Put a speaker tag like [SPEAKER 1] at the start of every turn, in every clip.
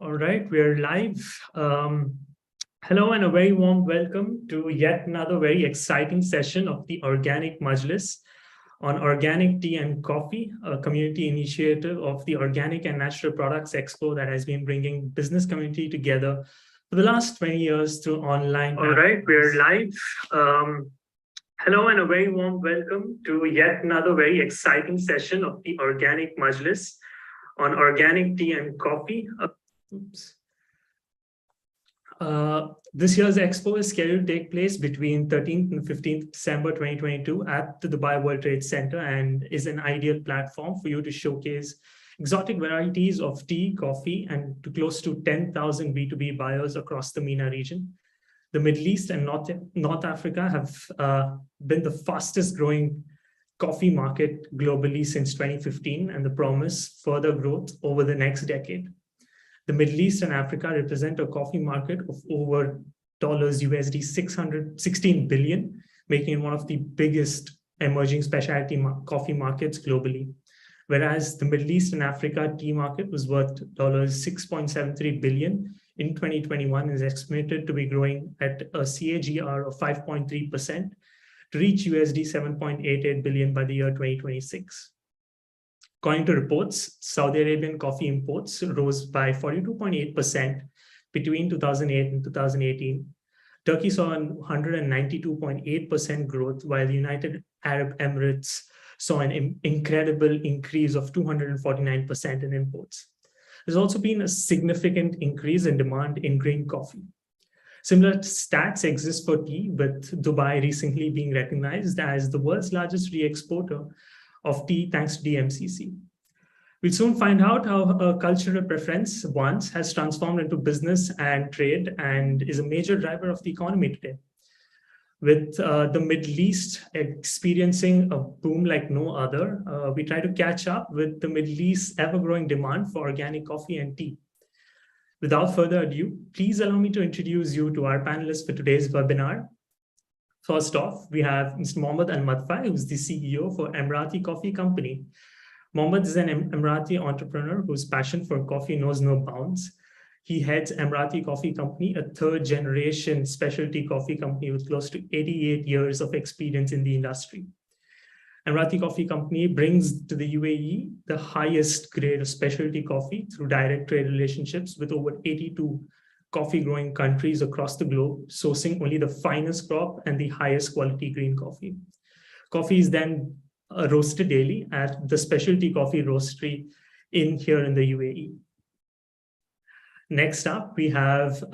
[SPEAKER 1] All right, we're live. Hello and a very warm welcome to yet another very exciting session of the Organic Majlis on organic tea and coffee, a community initiative of the Organic and Natural Products Expo that has been bringing business community together for the last 20 years through online. All right, we're live. Hello and a very warm welcome to yet another very exciting session of the Organic Majlis on organic tea and coffee. This year's expo is scheduled to take place between 13th and 15th December 2022 at the Dubai World Trade Center and is an ideal platform for you to showcase exotic varieties of tea, coffee, and to close to 10,000 B2B buyers across the MENA region. The Middle East and North Africa have been the fastest growing coffee market globally since 2015 and the promise further growth over the next decade. The Middle East and Africa represent a coffee market of over $16 billion, making it one of the biggest emerging specialty coffee markets globally. Whereas the Middle East and Africa tea market was worth $6.73 billion in 2021 is estimated to be growing at a CAGR of 5.3% to reach $7.88 billion by the year 2026. According to reports, Saudi Arabian coffee imports rose by 42.8% between 2008 and 2018. Turkey saw a 192.8% growth, while the United Arab Emirates saw an incredible increase of 249% in imports. There's also been a significant increase in demand in green coffee. Similar stats exist for tea, with Dubai recently being recognized as the world's largest re-exporter of tea thanks to the MCC. We'll soon find out how a cultural preference once has transformed into business and trade and is a major driver of the economy today. With the Middle East experiencing a boom like no other, we try to catch up with the Middle East's ever-growing demand for organic coffee and tea. Without further ado, please allow me to introduce you to our panelists for today's webinar. First off, we have Mr. Mohammed Al-Madfai, who's the CEO for Emirati Coffee Company. Mohammed is an Emirati entrepreneur whose passion for coffee knows no bounds. He heads Emirati Coffee Company, a third-generation specialty coffee company with close to 88 years of experience in the industry. Emirati Coffee Company brings to the UAE the highest grade of specialty coffee through direct trade relationships with over 82 coffee-growing countries across the globe, sourcing only the finest crop and the highest quality green coffee. Coffee is then roasted daily at the specialty coffee roastery here in the UAE. Next up, we have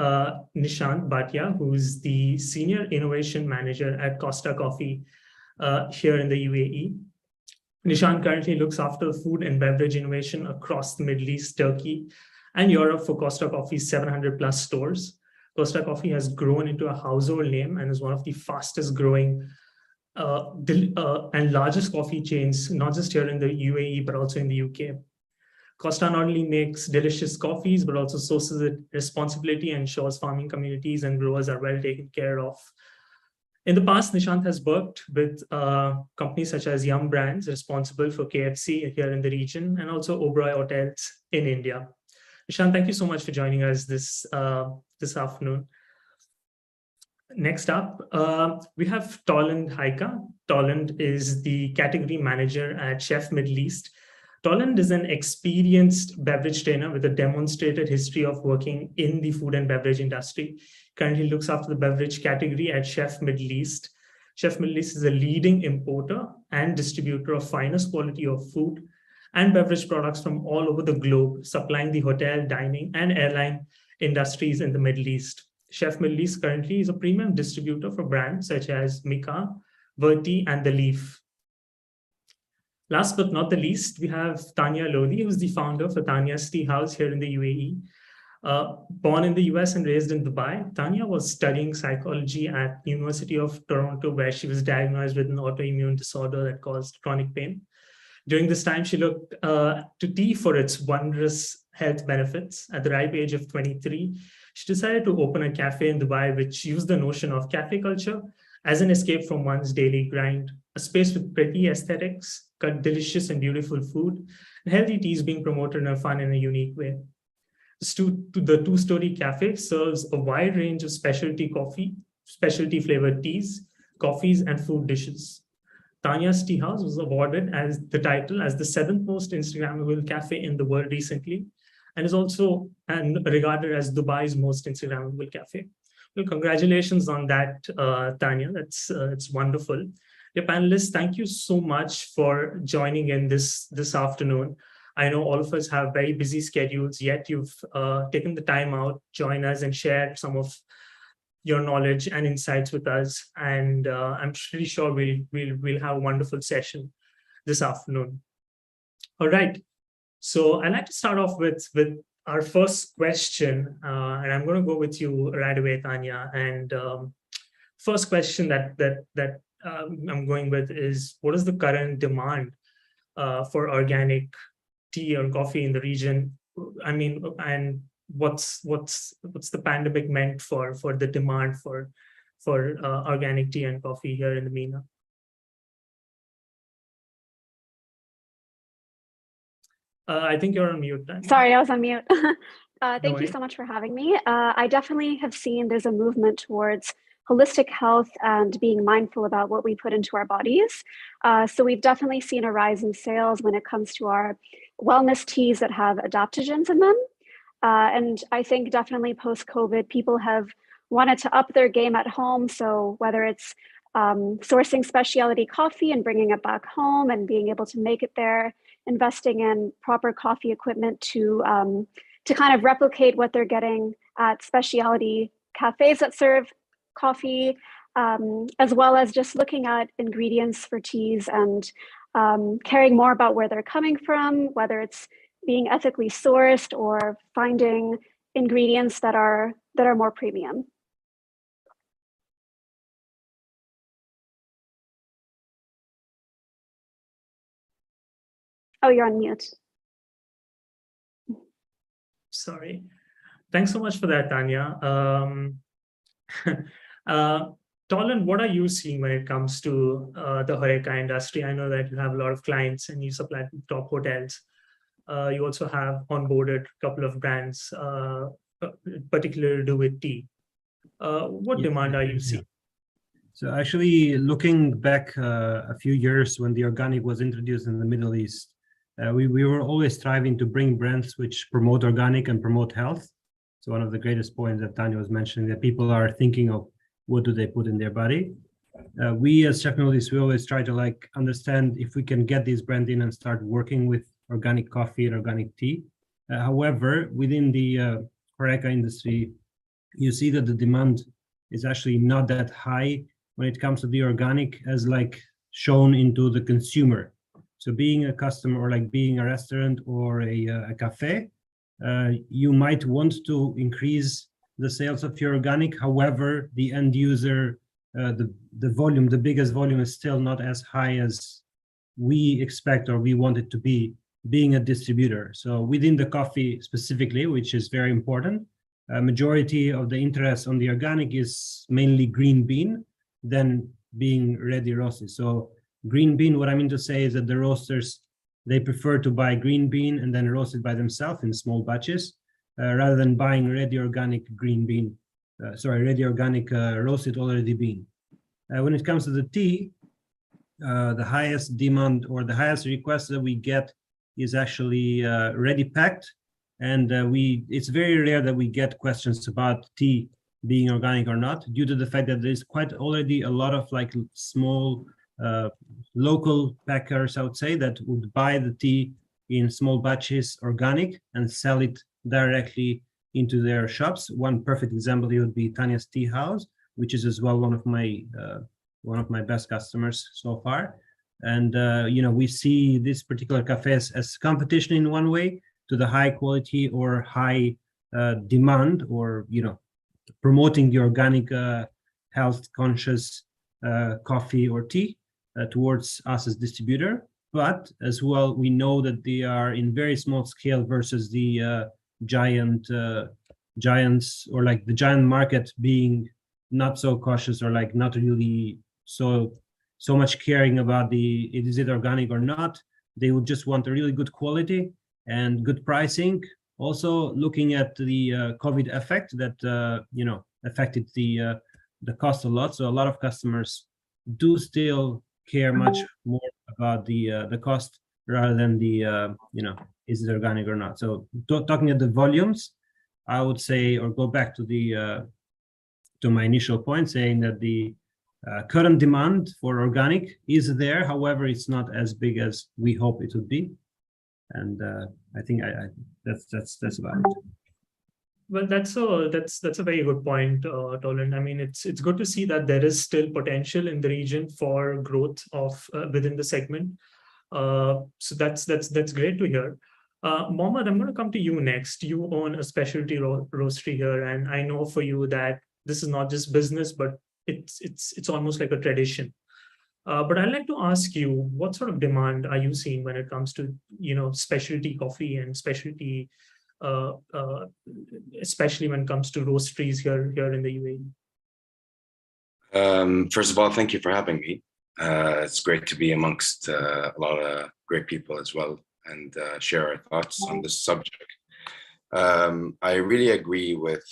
[SPEAKER 1] Nishant Bhatia, who's the Senior Innovation Manager at Costa Coffee here in the UAE. Nishant currently looks after food and beverage innovation across the Middle East, Turkey, and Europe for Costa Coffee's 700 plus stores. Costa Coffee has grown into a household name and is one of the fastest growing and largest coffee chains, not just here in the UAE, but also in the UK. Costa not only makes delicious coffees, but also sources it responsibly and ensures farming communities and growers are well taken care of. In the past, Nishant has worked with companies such as Yum Brands, responsible for KFC here in the region, and also Oberoi Hotels in India. Nishant, thank you so much for joining us this afternoon. Next up, we have Toland Haika. Toland is the category manager at Chef Middle East. Toland is an experienced beverage trainer with a demonstrated history of working in the food and beverage industry. Currently looks after the beverage category at Chef Middle East. Chef Middle East is a leading importer and distributor of finest quality of food and beverage products from all over the globe, supplying the hotel, dining, and airline industries in the Middle East. Chef Middle East currently is a premium distributor for brands such as Mika, Verti, and The Leaf. Last but not the least, we have Tanya Lodi, who's the founder for Tanya's Tea House here in the UAE. Born in the US and raised in Dubai, Tanya was studying psychology at the University of Toronto, where she was diagnosed with an autoimmune disorder that caused chronic pain. During this time, she looked to tea for its wondrous health benefits. At the ripe age of 23, she decided to open a cafe in Dubai, which used the notion of cafe culture as an escape from one's daily grind, a space with pretty aesthetics, delicious and beautiful food, and healthy teas being promoted in a fun and a unique way. The two-story cafe serves a wide range of specialty flavored teas, coffees, and food dishes. Tanya's Tea House was awarded as the title as the seventh most Instagrammable cafe in the world recently, and is also regarded as Dubai's most Instagrammable cafe. Well, congratulations on that, Tanya. It's wonderful. Dear panelists, thank you so much for joining in this afternoon. I know all of us have very busy schedules, yet you've taken the time out, join us, and share some of your knowledge and insights with us. And I'm pretty sure we'll have a wonderful session this afternoon. All right. So I'd like to start off with our first question, and I'm going to go with you right away, Tanya. And first question that I'm going with is, what is the current demand for organic tea or coffee in the region? I mean, and what's the pandemic meant for the demand for organic tea and coffee here in the MENA? I think you're on mute.
[SPEAKER 2] Sorry, I was on mute. Thank you so much for having me. I definitely have seen there's a movement towards holistic health and being mindful about what we put into our bodies. So we've definitely seen a rise in sales when it comes to our wellness teas that have adaptogens in them. And I think definitely post-COVID, people have wanted to up their game at home. So whether it's sourcing specialty coffee and bringing it back home and being able to make it there, investing in proper coffee equipment to kind of replicate what they're getting at specialty cafes that serve coffee, as well as just looking at ingredients for teas and caring more about where they're coming from, whether it's being ethically sourced or finding ingredients that are more premium. Oh, you're on mute.
[SPEAKER 1] Sorry. Thanks so much for that, Tanya. Tolan, what are you seeing when it comes to the HoReCa industry? I know that you have a lot of clients and you supply to top hotels. You also have onboarded a couple of brands, particularly to do with tea. What demand are you seeing?
[SPEAKER 3] So actually, looking back a few years when the organic was introduced in the Middle East, we were always striving to bring brands which promote organic and promote health. So one of the greatest points that Tanya was mentioning, that people are thinking of what do they put in their body. We as Chef Majlis, we always try to understand if we can get these brands in and start working with organic coffee and organic tea. However, within the HoReCa industry, you see that the demand is actually not that high when it comes to the organic as shown into the consumer. So being a customer or being a restaurant or a cafe, you might want to increase the sales of your organic. However, the end user, the volume, the biggest volume is still not as high as we expect or we want it to be, being a distributor. So within the coffee specifically, which is very important, a majority of the interest on the organic is mainly green bean, then being ready roasted. So green bean, what I mean to say is that the roasters, they prefer to buy green bean and then roast it by themselves in small batches, rather than buying ready organic green bean, ready organic roasted already bean. When it comes to the tea, the highest demand or the highest request that we get is actually ready packed. And it's very rare that we get questions about tea being organic or not, due to the fact that there's quite already a lot of small local packers, I would say, that would buy the tea in small batches organic and sell it directly into their shops. One perfect example would be Tanya's Tea House, which is as well one of my best customers so far. And we see this particular cafes as competition in one way to the high quality or high demand, or promoting the organic health conscious coffee or tea towards us as distributor. But as well, we know that they are in very small scale versus the giants, or the giant market being not so cautious or not really so much caring about is it organic or not. They would just want a really good quality and good pricing Also looking at the COVID effect that affected the cost a lot. So a lot of customers do still care much more about the cost rather than the is it organic or not. So talking at the volumes, I would say, or go back to the to my initial point, saying that the current demand for organic is there. However, it's not as big as we hope it would be, and I think that's about it.
[SPEAKER 1] Well, that's a very good point, Toland. I mean, it's good to see that there is still potential in the region for growth of within the segment. So that's great to hear. Mohammed, I'm going to come to you next. You own a specialty roastery here, and I know for you that this is not just business, but it's almost like a tradition. But I'd like to ask you, what sort of demand are you seeing when it comes to specialty coffee and specialty, especially when it comes to roasteries here in the
[SPEAKER 4] UAE? First of all, thank you for having me. It's great to be amongst a lot of great people as well and share our thoughts on this subject. I really agree with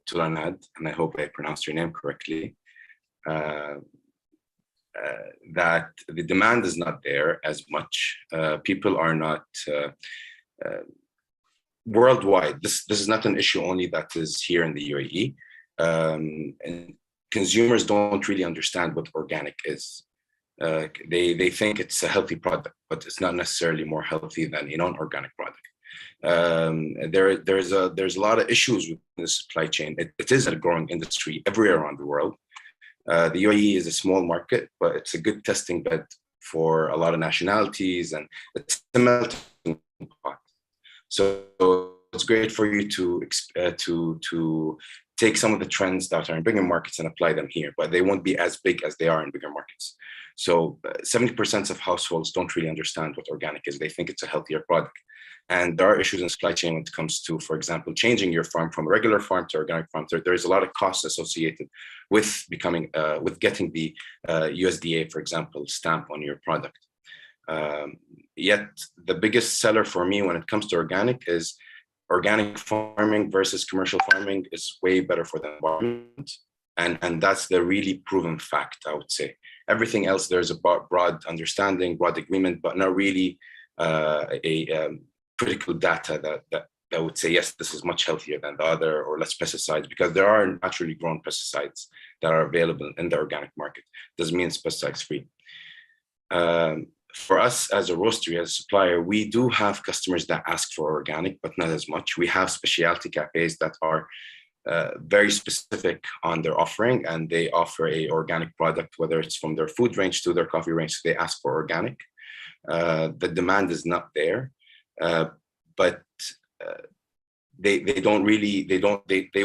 [SPEAKER 4] Tulanad, and I hope I pronounced your name correctly, that the demand is not there as much. People are not worldwide. This is not an issue only that is here in the UAE. And consumers don't really understand what organic is. They think it's a healthy product, but it's not necessarily more healthy than a non-organic product. There's a lot of issues with the supply chain. It is a growing industry everywhere around the world. The UAE is a small market, but it's a good testing bed for a lot of nationalities, and it's a melting pot. So it's great for you to take some of the trends that are in bigger markets and apply them here, but they won't be as big as they are in bigger markets. So 70% of households don't really understand what organic is. They think it's a healthier product. And there are issues in supply chain when it comes to, for example, changing your farm from a regular farm to organic farm. There's a lot of costs associated with getting the USDA, for example, stamp on your product. Yet the biggest seller for me when it comes to organic is organic farming versus commercial farming is way better for the environment. And that's the really proven fact, I would say. Everything else, there's a broad understanding, broad agreement, but not really critical data that would say, yes, this is much healthier than the other, or less pesticides, because there are naturally grown pesticides that are available in the organic market. Doesn't mean it's pesticides free. For us as a roastery, as a supplier, we do have customers that ask for organic, but not as much. We have specialty cafes that are very specific on their offering, and they offer a organic product, whether it's from their food range to their coffee range. So they ask for organic. The demand is not there, but they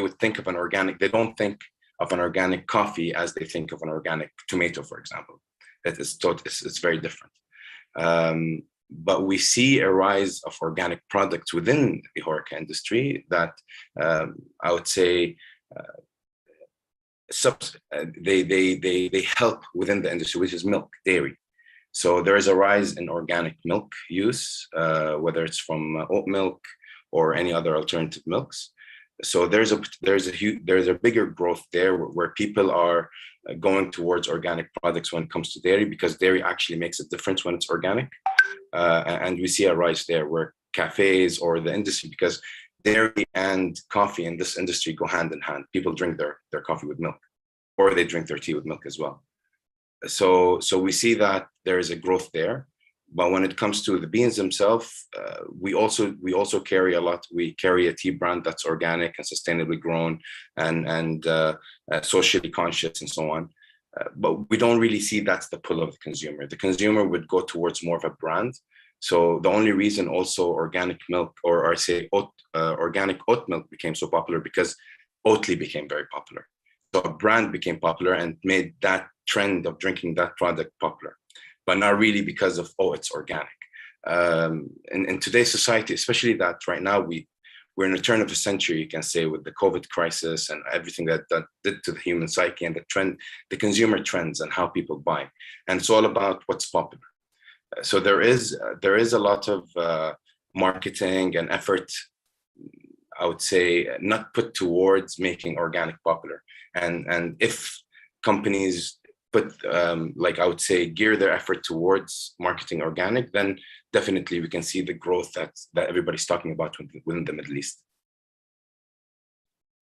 [SPEAKER 4] would think of an organic. They don't think of an organic coffee as they think of an organic tomato, for example. It's very different. But we see a rise of organic products within the HoReCa industry that I would say they help within the industry, which is milk, dairy. So there is a rise in organic milk use, whether it's from oat milk or any other alternative milks. So there's a bigger growth there where people are going towards organic products when it comes to dairy, because dairy actually makes a difference when it's organic. And we see a rise there where cafes or the industry, because dairy and coffee in this industry go hand in hand. People drink their coffee with milk, or they drink their tea with milk as well. So we see that there is a growth there. But when it comes to the beans themselves, we also carry a lot. We carry a tea brand that's organic and sustainably grown and socially conscious and so on. But we don't really see that's the pull of the consumer. The consumer would go towards more of a brand. So the only reason also organic milk, or I say organic oat milk, became so popular because Oatly became very popular. So a brand became popular and made that trend of drinking that product popular, but not really because of, oh, it's organic. In today's society, especially that right now we're in a turn of a century, you can say, with the COVID crisis and everything that did to the human psyche and the consumer trends and how people buy. And it's all about what's popular. So there is a lot of marketing and effort I would say, not put towards making organic popular. And if companies put, like I would say, gear their effort towards marketing organic, then definitely we can see the growth that everybody's talking about within the Middle East.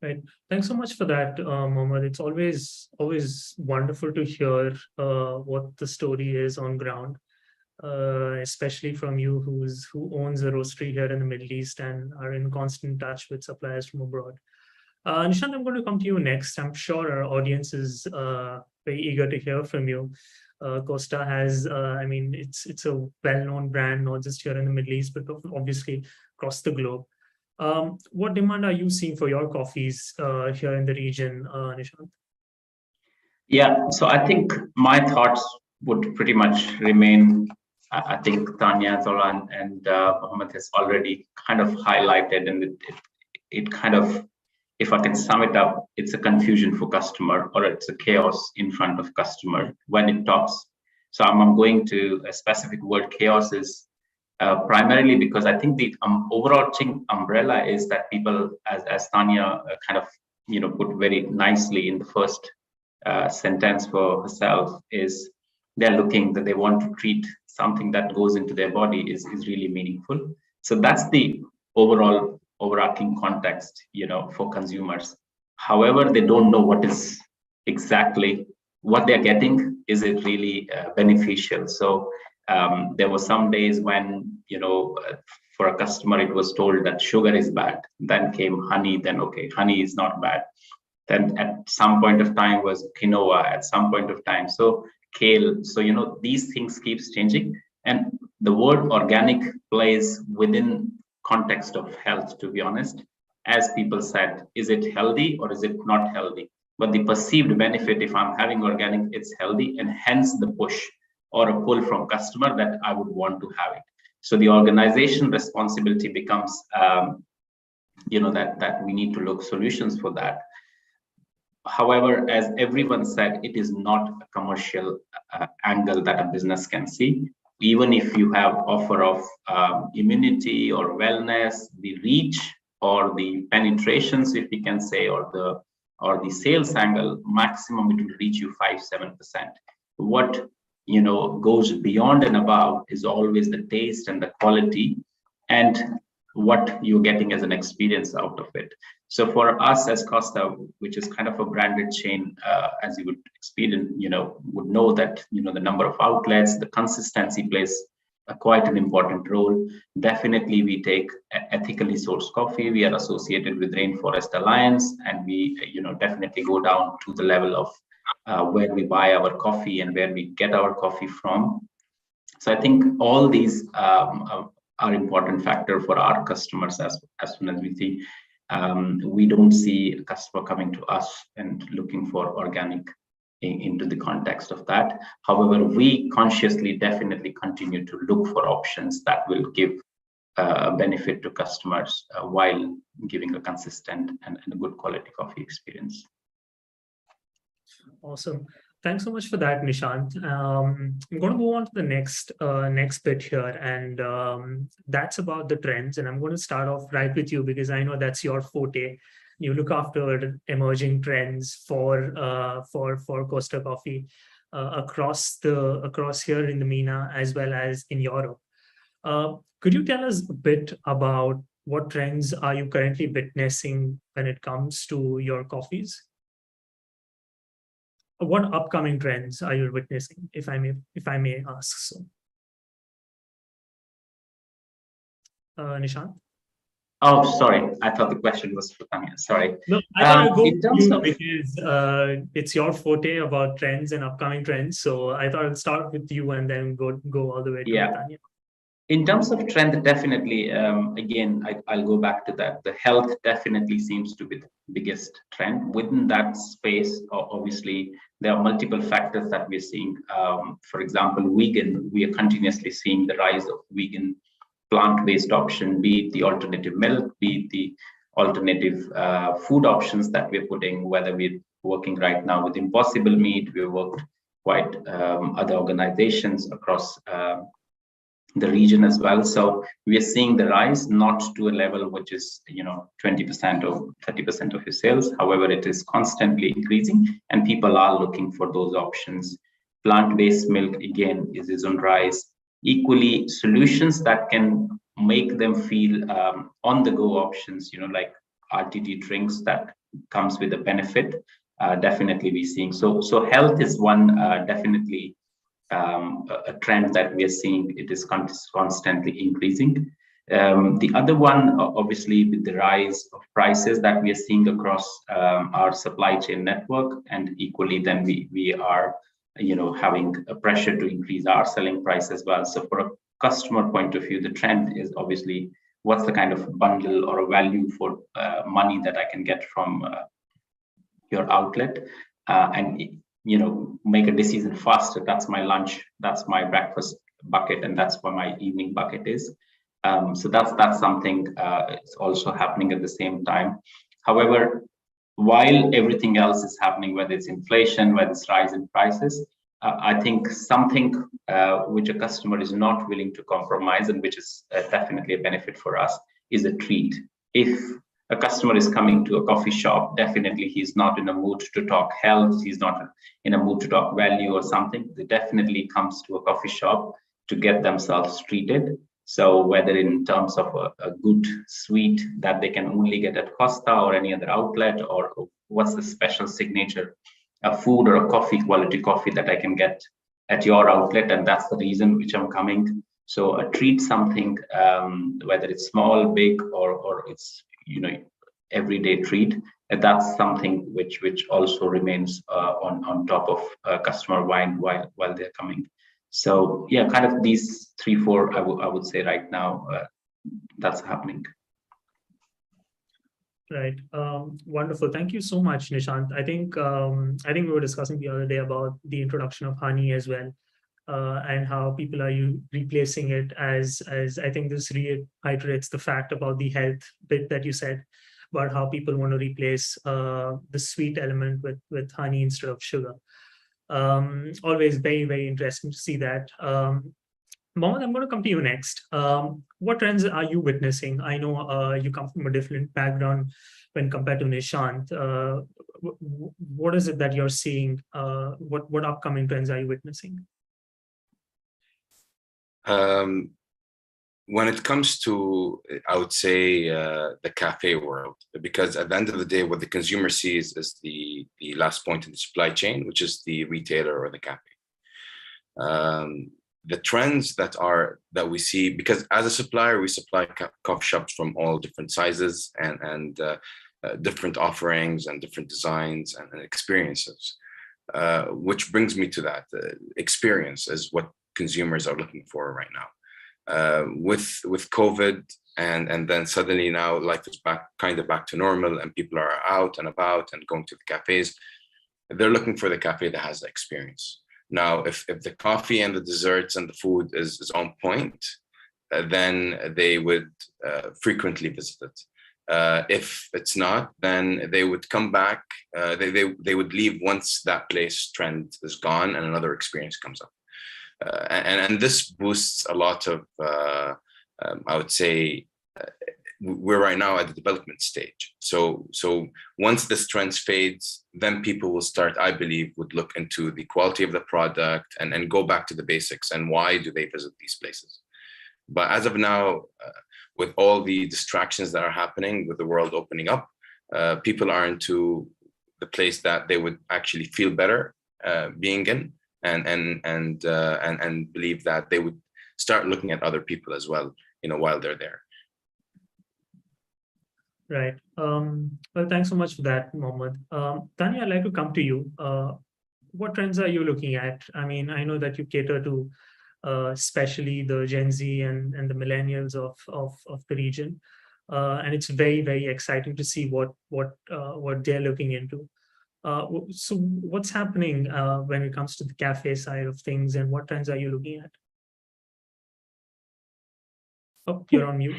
[SPEAKER 1] Right. Thanks so much for that, Mohammed. It's always wonderful to hear what the story is on ground, especially from you who owns a roastery here in the Middle East and are in constant touch with suppliers from abroad. Nishant, I'm going to come to you next. I'm sure our audience is very eager to hear from you. Costa has, I mean, it's a well-known brand, not just here in the Middle East, but obviously across the globe. What demand are you seeing for your coffees here in the region, Nishant?
[SPEAKER 5] Yeah, so I think my thoughts would pretty much remain. I think Tanya, Zoran, and Mohammed has already kind of highlighted, and it kind of, if I can sum it up, it's a confusion for customer, or it's a chaos in front of customer when it talks. So I'm going to a specific word, chaos, is primarily because I think the overarching umbrella is that people, as Tanya kind of put very nicely in the first sentence for herself, is they're looking that they want to treat something that goes into their body is really meaningful. So that's the overall overarching context, for consumers. However, they don't know what is exactly what they're getting. Is it really beneficial? So there were some days when, for a customer, it was told that sugar is bad. Then came honey. Then, okay, honey is not bad. Then at some point of time was quinoa, at some point of time. So kale. So, these things keeps changing. And the word organic plays within context of health, to be honest. As people said, is it healthy or is it not healthy? But the perceived benefit, if I'm having organic, it's healthy, and hence the push or a pull from customer that I would want to have it. So the organization responsibility becomes, that we need to look solutions for that. However, as everyone said, it is not a commercial angle that a business can see. Even if you have offer of immunity or wellness, the reach or the penetrations, if we can say, or the sales angle, maximum it will reach you 5-7%. What goes beyond and above is always the taste and the quality and what you're getting as an experience out of it. So for us as Costa, which is kind of a branded chain, as you would experience, would know that, the number of outlets, the consistency plays quite an important role. Definitely, we take ethically sourced coffee. We are associated with Rainforest Alliance, and we, definitely go down to the level of where we buy our coffee and where we get our coffee from. So I think all these are important factor for our customers as soon as we see. We don't see a customer coming to us and looking for organic into the context of that. However, we consciously definitely continue to look for options that will give a benefit to customers while giving a consistent and a good quality coffee experience.
[SPEAKER 1] Awesome. Thanks so much for that, Nishant. I'm going to go on to the next bit here, and that's about the trends. And I'm going to start off right with you because I know that's your forte. You look after emerging trends for Costa Coffee across here in the MENA as well as in Europe. Could you tell us a bit about what trends are you currently witnessing when it comes to your coffees? What upcoming trends are you witnessing, if I may ask so? Nishant?
[SPEAKER 5] Oh, sorry. I thought the question was for Tanya. Sorry.
[SPEAKER 1] No, I thought I'd go with you because it's your forte about trends and upcoming trends. So I thought I'd start with you and then go all the way to Tanya.
[SPEAKER 5] In terms of trend, definitely, again, I'll go back to that. The health definitely seems to be the biggest trend. Within that space, obviously, there are multiple factors that we're seeing. For example, vegan, we are continuously seeing the rise of vegan plant-based option, be it the alternative milk, be it the alternative food options that we're putting, whether we're working right now with Impossible Meat, we've worked quite other organizations across the region as well. So we are seeing the rise, not to a level which is 20% or 30% of your sales. However, it is constantly increasing, and people are looking for those options. Plant-based milk again is on rise. Equally, solutions that can make them feel on-the-go options, like RTD drinks that comes with a benefit. Definitely be seeing. So health is one definitely a trend that we are seeing. It is constantly increasing. The other one, obviously, with the rise of prices that we are seeing across our supply chain network, and equally, then we are, having a pressure to increase our selling price as well. So, for a customer point of view, the trend is obviously what's the kind of bundle or a value for money that I can get from your outlet, and make a decision faster. That's my lunch, that's my breakfast bucket, and that's what my evening bucket is. So that's something it's also happening at the same time. However, while everything else is happening, whether it's inflation, whether it's rise in prices, I think something which a customer is not willing to compromise, and which is definitely a benefit for us, is a treat. If a customer is coming to a coffee shop, definitely he's not in a mood to talk health, he's not in a mood to talk value or something. They definitely comes to a coffee shop to get themselves treated. So whether in terms of a good sweet that they can only get at Costa or any other outlet, or what's the special signature, a food or a coffee, quality coffee that I can get at your outlet, and that's the reason which I'm coming. So a treat, something, whether it's small, big, or it's everyday treat, and that's something which also remains on top of customer mind while they're coming. So yeah, kind of these 3-4 I would say right now that's happening.
[SPEAKER 1] Right. Wonderful. Thank you so much, Nishant. I think we were discussing the other day about the introduction of honey as well, and how people are replacing it as I think this reiterates the fact about the health bit that you said, about how people want to replace the sweet element with honey instead of sugar. Always very, very interesting to see that. Mohammed, I'm going to come to you next. What trends are you witnessing? I know you come from a different background when compared to Nishant. What is it that you're seeing? What upcoming trends are you witnessing?
[SPEAKER 4] When it comes to, I would say, the cafe world, because at the end of the day, what the consumer sees is the last point in the supply chain, which is the retailer or the cafe. The trends that we see, because as a supplier, we supply coffee shops from all different sizes and different offerings and different designs and experiences, which brings me to that. Experience is what consumers are looking for right now. With COVID and then suddenly now life is back to normal, and people are out and about and going to the cafes. They're looking for the cafe that has the experience. Now, if the coffee and the desserts and the food is on point, then they would frequently visit it. If it's not, then they would come back. They would leave once that place trend is gone and another experience comes up. And this boosts a lot of, I would say, we're right now at the development stage. So once this trend fades, then people will start, I believe, would look into the quality of the product and go back to the basics and why do they visit these places. But as of now, with all the distractions that are happening with the world opening up, people are into the place that they would actually feel better being in. And believe that they would start looking at other people as well, while they're there.
[SPEAKER 1] Right. Well, thanks so much for that, Mohammed. Tanya, I'd like to come to you. What trends are you looking at? I mean, I know that you cater to especially the Gen Z and the millennials of the region, and it's very, very exciting to see what they're looking into. So what's happening when it comes to the cafe side of things, and what trends are you looking at? Oh, you're on mute.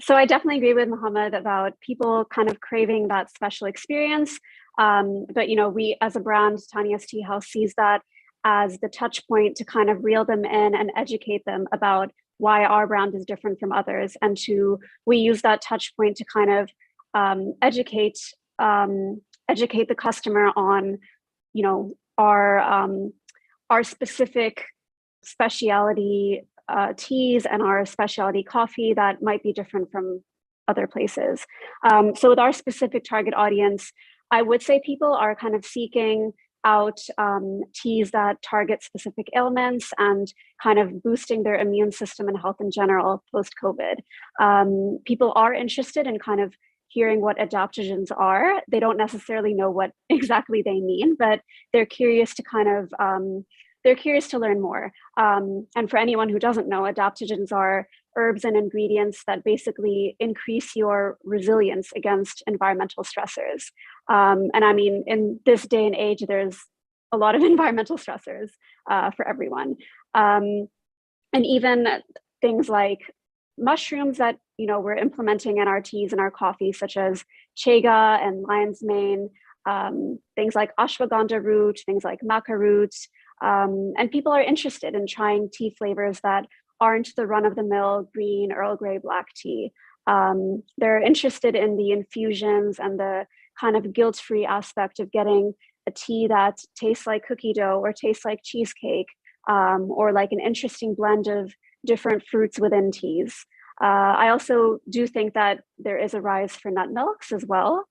[SPEAKER 2] So I definitely agree with Mohammed about people kind of craving that special experience. But we as a brand, Tanya's Tea House, sees that as the touch point to kind of reel them in and educate them about why our brand is different from others, and we use that touch point to kind of educate the customer on, you know, our specific specialty teas and our specialty coffee that might be different from other places. So with our specific target audience, I would say people are kind of seeking out teas that target specific ailments and kind of boosting their immune system and health in general post-COVID. People are interested in kind of hearing what adaptogens are. They don't necessarily know what exactly they mean, but they're curious to kind of they're curious to learn more. And for anyone who doesn't know, adaptogens are herbs and ingredients that basically increase your resilience against environmental stressors. And I mean, in this day and age, there's a lot of environmental stressors for everyone. And even things like mushrooms that, you know, we're implementing in our teas and our coffee, such as chaga and lion's mane, things like ashwagandha root, things like maca root. And people are interested in trying tea flavors that aren't the run-of-the-mill green Earl Grey black tea. They're interested in the infusions and the kind of guilt-free aspect of getting a tea that tastes like cookie dough or tastes like cheesecake, or like an interesting blend of different fruits within teas. I also do think that there is a rise for nut milks as well,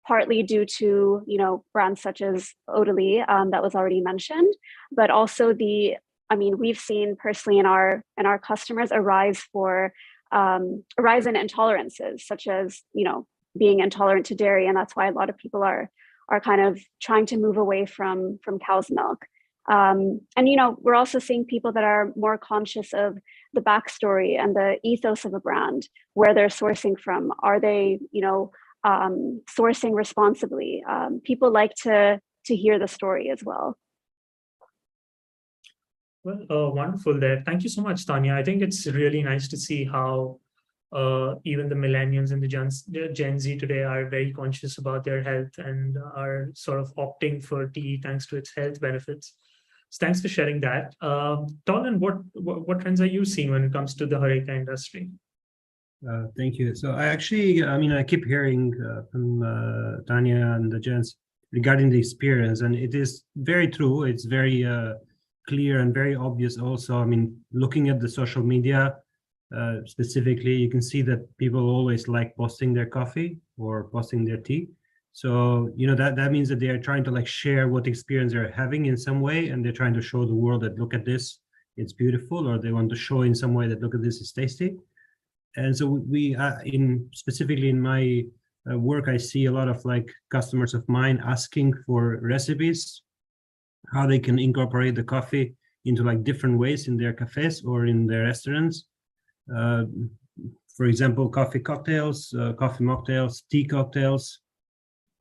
[SPEAKER 2] partly due to, you know, brands such as Oatly that was already mentioned, but also I mean, we've seen personally in our customers a rise in intolerances, such as, you know, being intolerant to dairy, and that's why a lot of people are kind of trying to move away from cow's milk. And, you know, we're also seeing people that are more conscious of the backstory and the ethos of a brand, where they're sourcing from. Are they, you know, sourcing responsibly? People like to hear the story as well.
[SPEAKER 1] Well, wonderful there. Thank you so much, Tanya. I think it's really nice to see how even the millennials and the Gen Z today are very conscious about their health and are sort of opting for tea thanks to its health benefits. So thanks for sharing that. Tolan, what trends are you seeing when it comes to the HoReCa industry?
[SPEAKER 3] Thank you. So I mean, I keep hearing from Tanya and the gents regarding the experience, and it is very true. It's very clear and very obvious also. I mean, looking at the social media specifically, you can see that people always like posting their coffee or posting their tea. So, you know, that means that they are trying to like share what experience they're having in some way, and they're trying to show the world that look at this, it's beautiful, or they want to show in some way that look at this, it's tasty. And so we specifically in my work, I see a lot of like customers of mine asking for recipes, how they can incorporate the coffee into like different ways in their cafes or in their restaurants. For example, coffee cocktails, coffee mocktails, tea cocktails.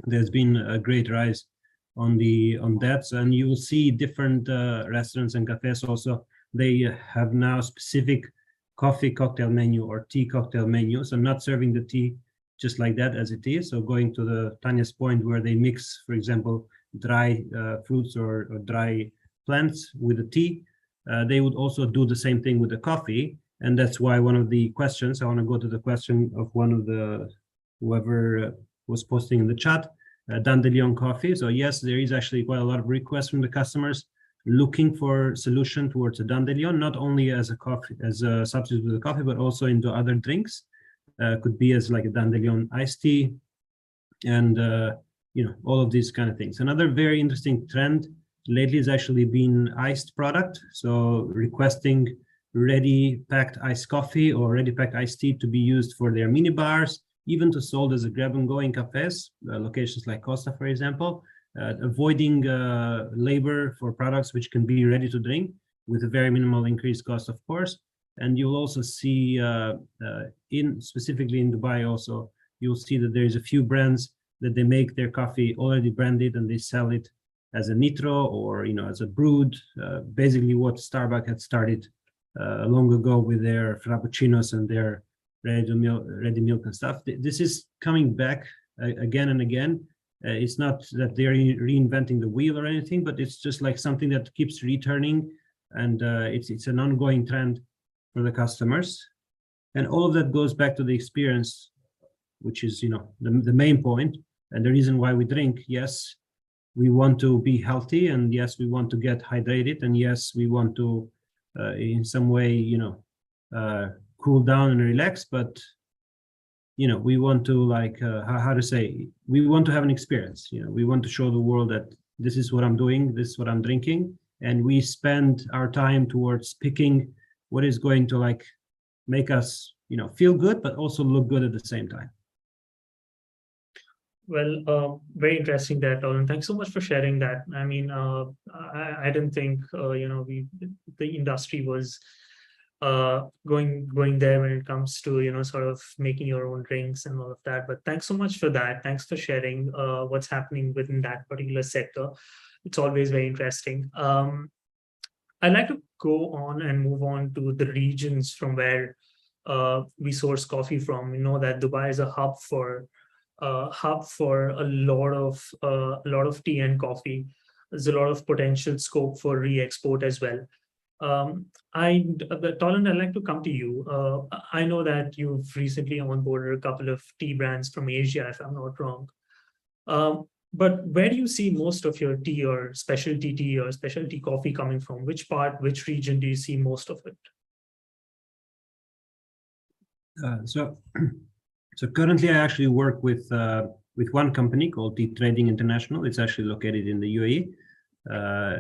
[SPEAKER 3] There's been a great rise on that, and you will see different restaurants and cafes also. They have now specific coffee cocktail menu or tea cocktail menu. So not serving the tea just like that as it is. So going to the Tanya's point where they mix, for example, dry fruits or dry plants with the tea, they would also do the same thing with the coffee. And that's why one of the questions, I want to go to the question of one of the, whoever was posting in the chat, Dandelion coffee. So yes, there is actually quite a lot of requests from the customers looking for solution towards a Dandelion, not only as a coffee, as a substitute to the coffee, but also into other drinks. Could be as like a Dandelion iced tea, and you know, all of these kind of things. Another very interesting trend lately has actually been iced product. So requesting ready packed iced coffee or ready packed iced tea to be used for their mini bars, even to sold as a grab and go in cafes, locations like Costa, for example, avoiding labor for products which can be ready to drink with a very minimal increased cost, of course. And you'll also see specifically in Dubai also, you'll see that there's a few brands that they make their coffee already branded and they sell it as a nitro or, you know, as a brewed, basically what Starbucks had started long ago with their frappuccinos and their ready milk and stuff. This is coming back again and again. It's not that they're reinventing the wheel or anything, but it's just like something that keeps returning, and it's an ongoing trend for the customers. And all of that goes back to the experience, which is, the main point and the reason why we drink. Yes, we want to be healthy, and yes, we want to get hydrated, and yes, we want to, in some way, cool down and relax. But we want to, like, how to say, we want to have an experience. We want to show the world that this is what I'm doing, this is what I'm drinking, and we spend our time towards picking what is going to, like, make us, feel good, but also look good at the same time.
[SPEAKER 1] Well, very interesting there, Tolan. Thanks so much for sharing that. I mean, I didn't think, the industry was going there when it comes to, sort of making your own drinks and all of that. But thanks so much for that. Thanks for sharing what's happening within that particular sector. It's always very interesting. I'd like to go on and move on to the regions from where we source coffee from. We know that Dubai is a hub for a lot of tea and coffee. There's a lot of potential scope for re-export as well. Tolan, I'd like to come to you. I know that you've recently onboarded a couple of tea brands from Asia, if I'm not wrong. But where do you see most of your tea or specialty tea or specialty coffee coming from? Which region do you see most of it?
[SPEAKER 3] So currently I actually work with one company called Tea Trading International. It's actually located in the UAE.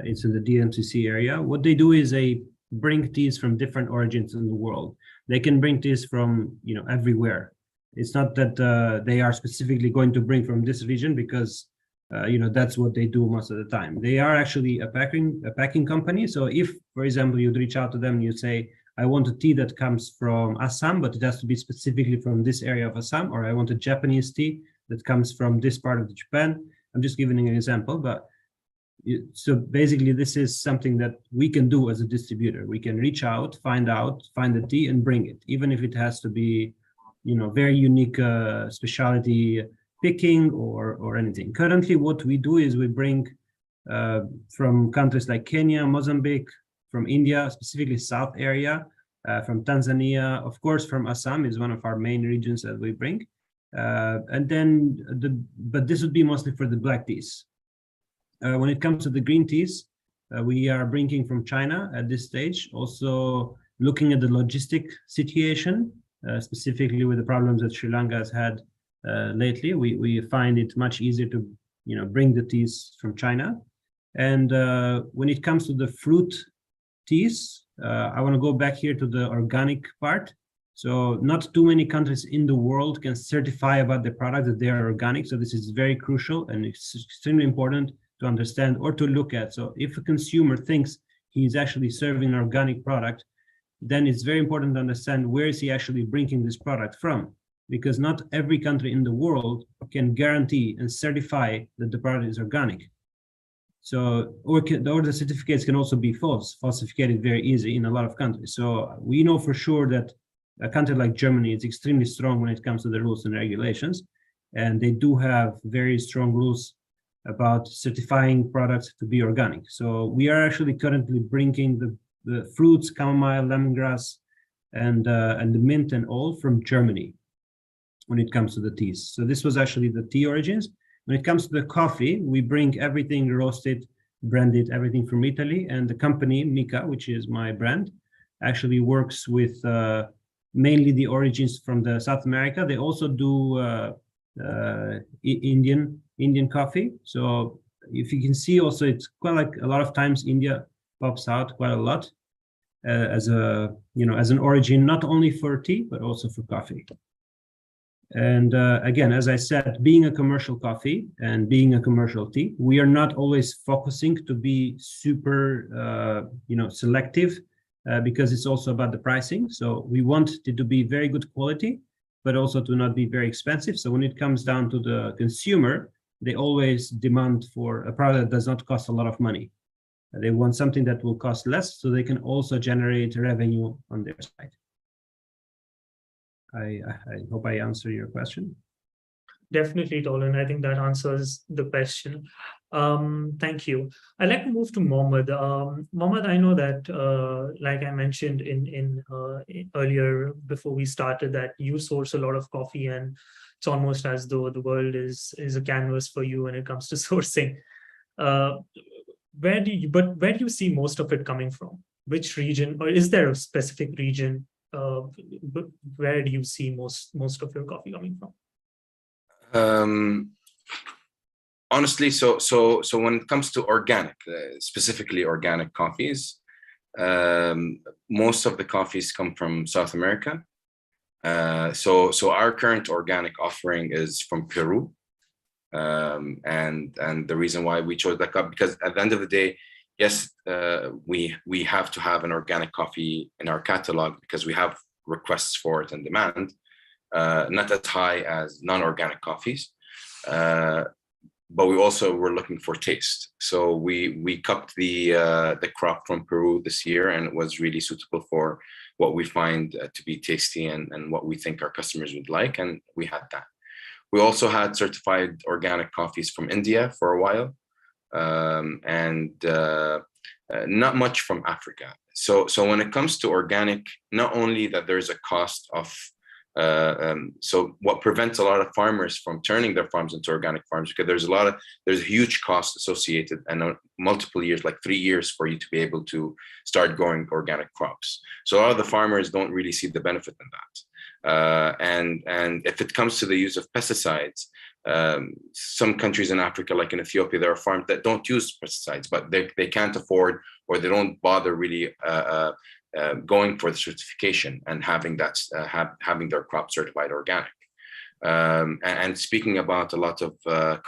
[SPEAKER 3] It's in the DMCC area. What they do is they bring teas from different origins in the world. They can bring teas from everywhere. It's not that they are specifically going to bring from this region because that's what they do most of the time. They are actually a packing company. So if, for example, you'd reach out to them and you say, I want a tea that comes from Assam, but it has to be specifically from this area of Assam, or I want a Japanese tea that comes from this part of Japan. I'm just giving an example, but so basically this is something that we can do as a distributor. We can reach out, find the tea and bring it, even if it has to be, very unique specialty picking or anything. Currently, what we do is we bring from countries like Kenya, Mozambique, from India, specifically South area, from Tanzania, of course, from Assam is one of our main regions that we bring. And then, but this would be mostly for the black teas. When it comes to the green teas, we are bringing from China at this stage, also looking at the logistic situation, specifically with the problems that Sri Lanka has had lately. We find it much easier to bring the teas from China. And when it comes to the fruit teas, I want to go back here to the organic part. So not too many countries in the world can certify about the product that they are organic. So this is very crucial and it's extremely important to understand or to look at. So if a consumer thinks he's actually serving an organic product, then it's very important to understand where is he actually bringing this product from, because not every country in the world can guarantee and certify that the product is organic. So, or the certificates can also be falsified very easy in a lot of countries. So we know for sure that a country like Germany is extremely strong when it comes to the rules and regulations, and they do have very strong rules about certifying products to be organic. So we are actually currently bringing the fruits, chamomile, lemongrass, and the mint and all from Germany when it comes to the teas. So this was actually the tea origins. When it comes to the coffee, we bring everything roasted, branded, everything from Italy. And the company, Mika, which is my brand, actually works with mainly the origins from the South America. They also do Indian coffee. So if you can see also, it's quite like a lot of times India pops out quite a lot as an origin, not only for tea, but also for coffee. And again, as I said, being a commercial coffee and being a commercial tea, we are not always focusing to be super, selective because it's also about the pricing. So we want it to be very good quality, but also to not be very expensive. So when it comes down to the consumer, they always demand for a product that does not cost a lot of money. They want something that will cost less so they can also generate revenue on their side. I hope I answer your question.
[SPEAKER 1] Definitely, Tolan. I think that answers the question. Thank you. I'd like to move to Mohammed. Mohammed, I know that, like I mentioned in earlier before we started, that you source a lot of coffee, and it's almost as though the world is a canvas for you when it comes to sourcing. Where do you see most of it coming from? Which region, or is there a specific region? Where do you see most of your coffee coming from?
[SPEAKER 4] Honestly, so when it comes to organic, specifically organic coffees, most of the coffees come from South America. So our current organic offering is from Peru. And the reason why we chose that cup, because at the end of the day, yes, we have to have an organic coffee in our catalog because we have requests for it and demand, not as high as non-organic coffees. But we also were looking for taste. So we cupped the crop from Peru this year, and it was really suitable for what we find to be tasty and what we think our customers would like, and we had that. We also had certified organic coffees from India for a while, and not much from Africa. So when it comes to organic, not only that there's a cost of so what prevents a lot of farmers from turning their farms into organic farms, because there's a huge cost associated, and multiple years, like 3 years, for you to be able to start growing organic crops. So a lot of the farmers don't really see the benefit in that. And if it comes to the use of pesticides, some countries in Africa, like in Ethiopia, there are farms that don't use pesticides, but they can't afford, or they don't bother really going for the certification and having that having their crop certified organic. And speaking about a lot of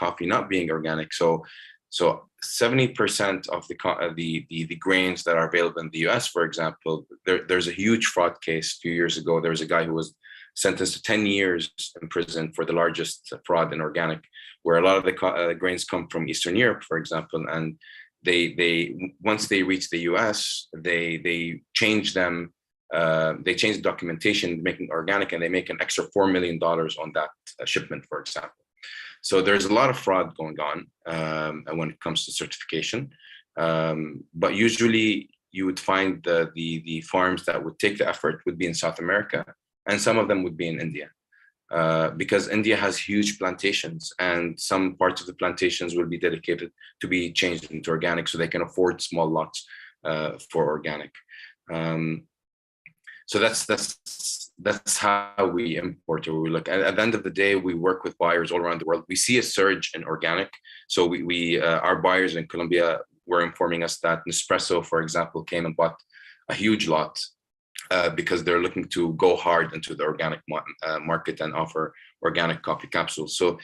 [SPEAKER 4] coffee not being organic, so 70% of the grains that are available in the US, for example, there's a huge fraud case a few years ago. There was a guy who was sentenced to 10 years in prison for the largest fraud in organic, where a lot of the grains come from Eastern Europe, for example, and they once they reach the US, they change them. They change the documentation, making organic, and they make an extra $4 million on that shipment, for example. So there's a lot of fraud going on when it comes to certification. But usually you would find the farms that would take the effort would be in South America, and some of them would be in India. Because India has huge plantations, and some parts of the plantations will be dedicated to be changed into organic, so they can afford small lots for organic. So that's how we import, or we look. At the end of the day, we work with buyers all around the world. We see a surge in organic. So our buyers in Colombia were informing us that Nespresso, for example, came and bought a huge lot. Because they're looking to go hard into the organic market and offer organic coffee capsules. So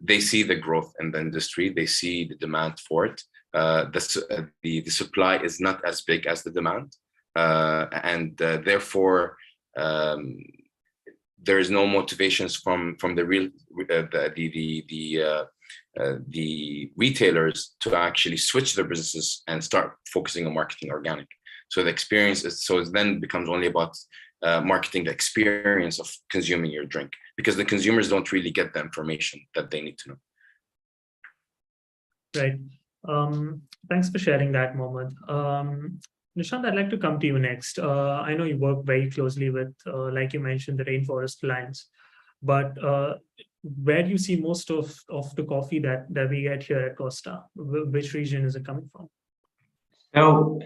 [SPEAKER 4] they see the growth in the industry, they see the demand for it. The supply is not as big as the demand, and therefore there is no motivations from the retailers to actually switch their businesses and start focusing on marketing organic. So the experience it then becomes only about marketing the experience of consuming your drink, because the consumers don't really get the information that they need to know.
[SPEAKER 1] Right. Thanks for sharing that, Mohammed. Nishant, I'd like to come to you next. I know you work very closely with, like you mentioned, the Rainforest Alliance, but where do you see most of the coffee that we get here at Costa? Which region is it coming from?
[SPEAKER 5] So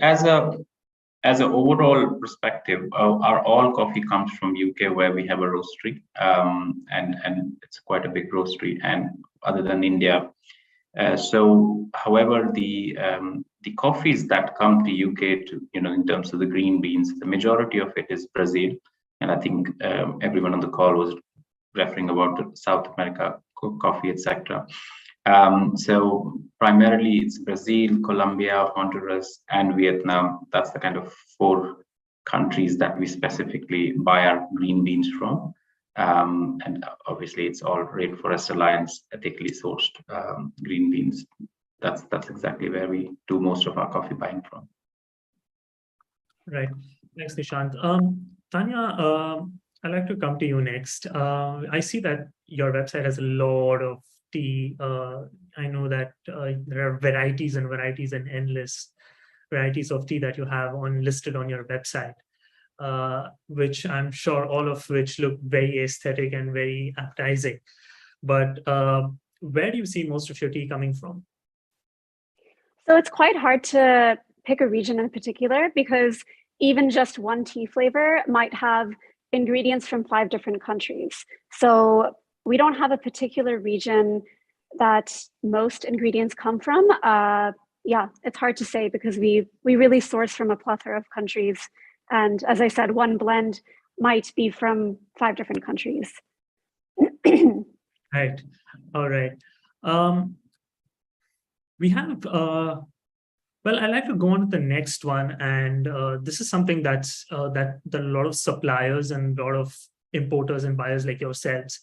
[SPEAKER 5] as an overall perspective, our all coffee comes from UK, where we have a roastery, and it's quite a big roastery, and other than India. So, however, the coffees that come to UK, in terms of the green beans, the majority of it is Brazil, and I think everyone on the call was referring about the South America coffee, etc. So primarily it's Brazil, Colombia, Honduras, and Vietnam. That's the kind of 4 countries that we specifically buy our green beans from. And obviously it's all Rainforest Alliance ethically sourced green beans. That's exactly where we do most of our coffee buying from.
[SPEAKER 1] Right. Thanks, Nishant. Tanya, I'd like to come to you next. I see that your website has a lot of tea. I know that there are varieties and varieties and endless varieties of tea that you have listed on your website, which I'm sure all of which look very aesthetic and very appetizing. But where do you see most of your tea coming from?
[SPEAKER 2] So it's quite hard to pick a region in particular because even just one tea flavor might have ingredients from 5 different countries. So we don't have a particular region that most ingredients come from. Yeah, it's hard to say because we really source from a plethora of countries. And as I said, one blend might be from 5 different countries.
[SPEAKER 1] Right. All right. We have, well, I'd like to go on to the next one. And this is something that a lot of suppliers and a lot of importers and buyers like yourselves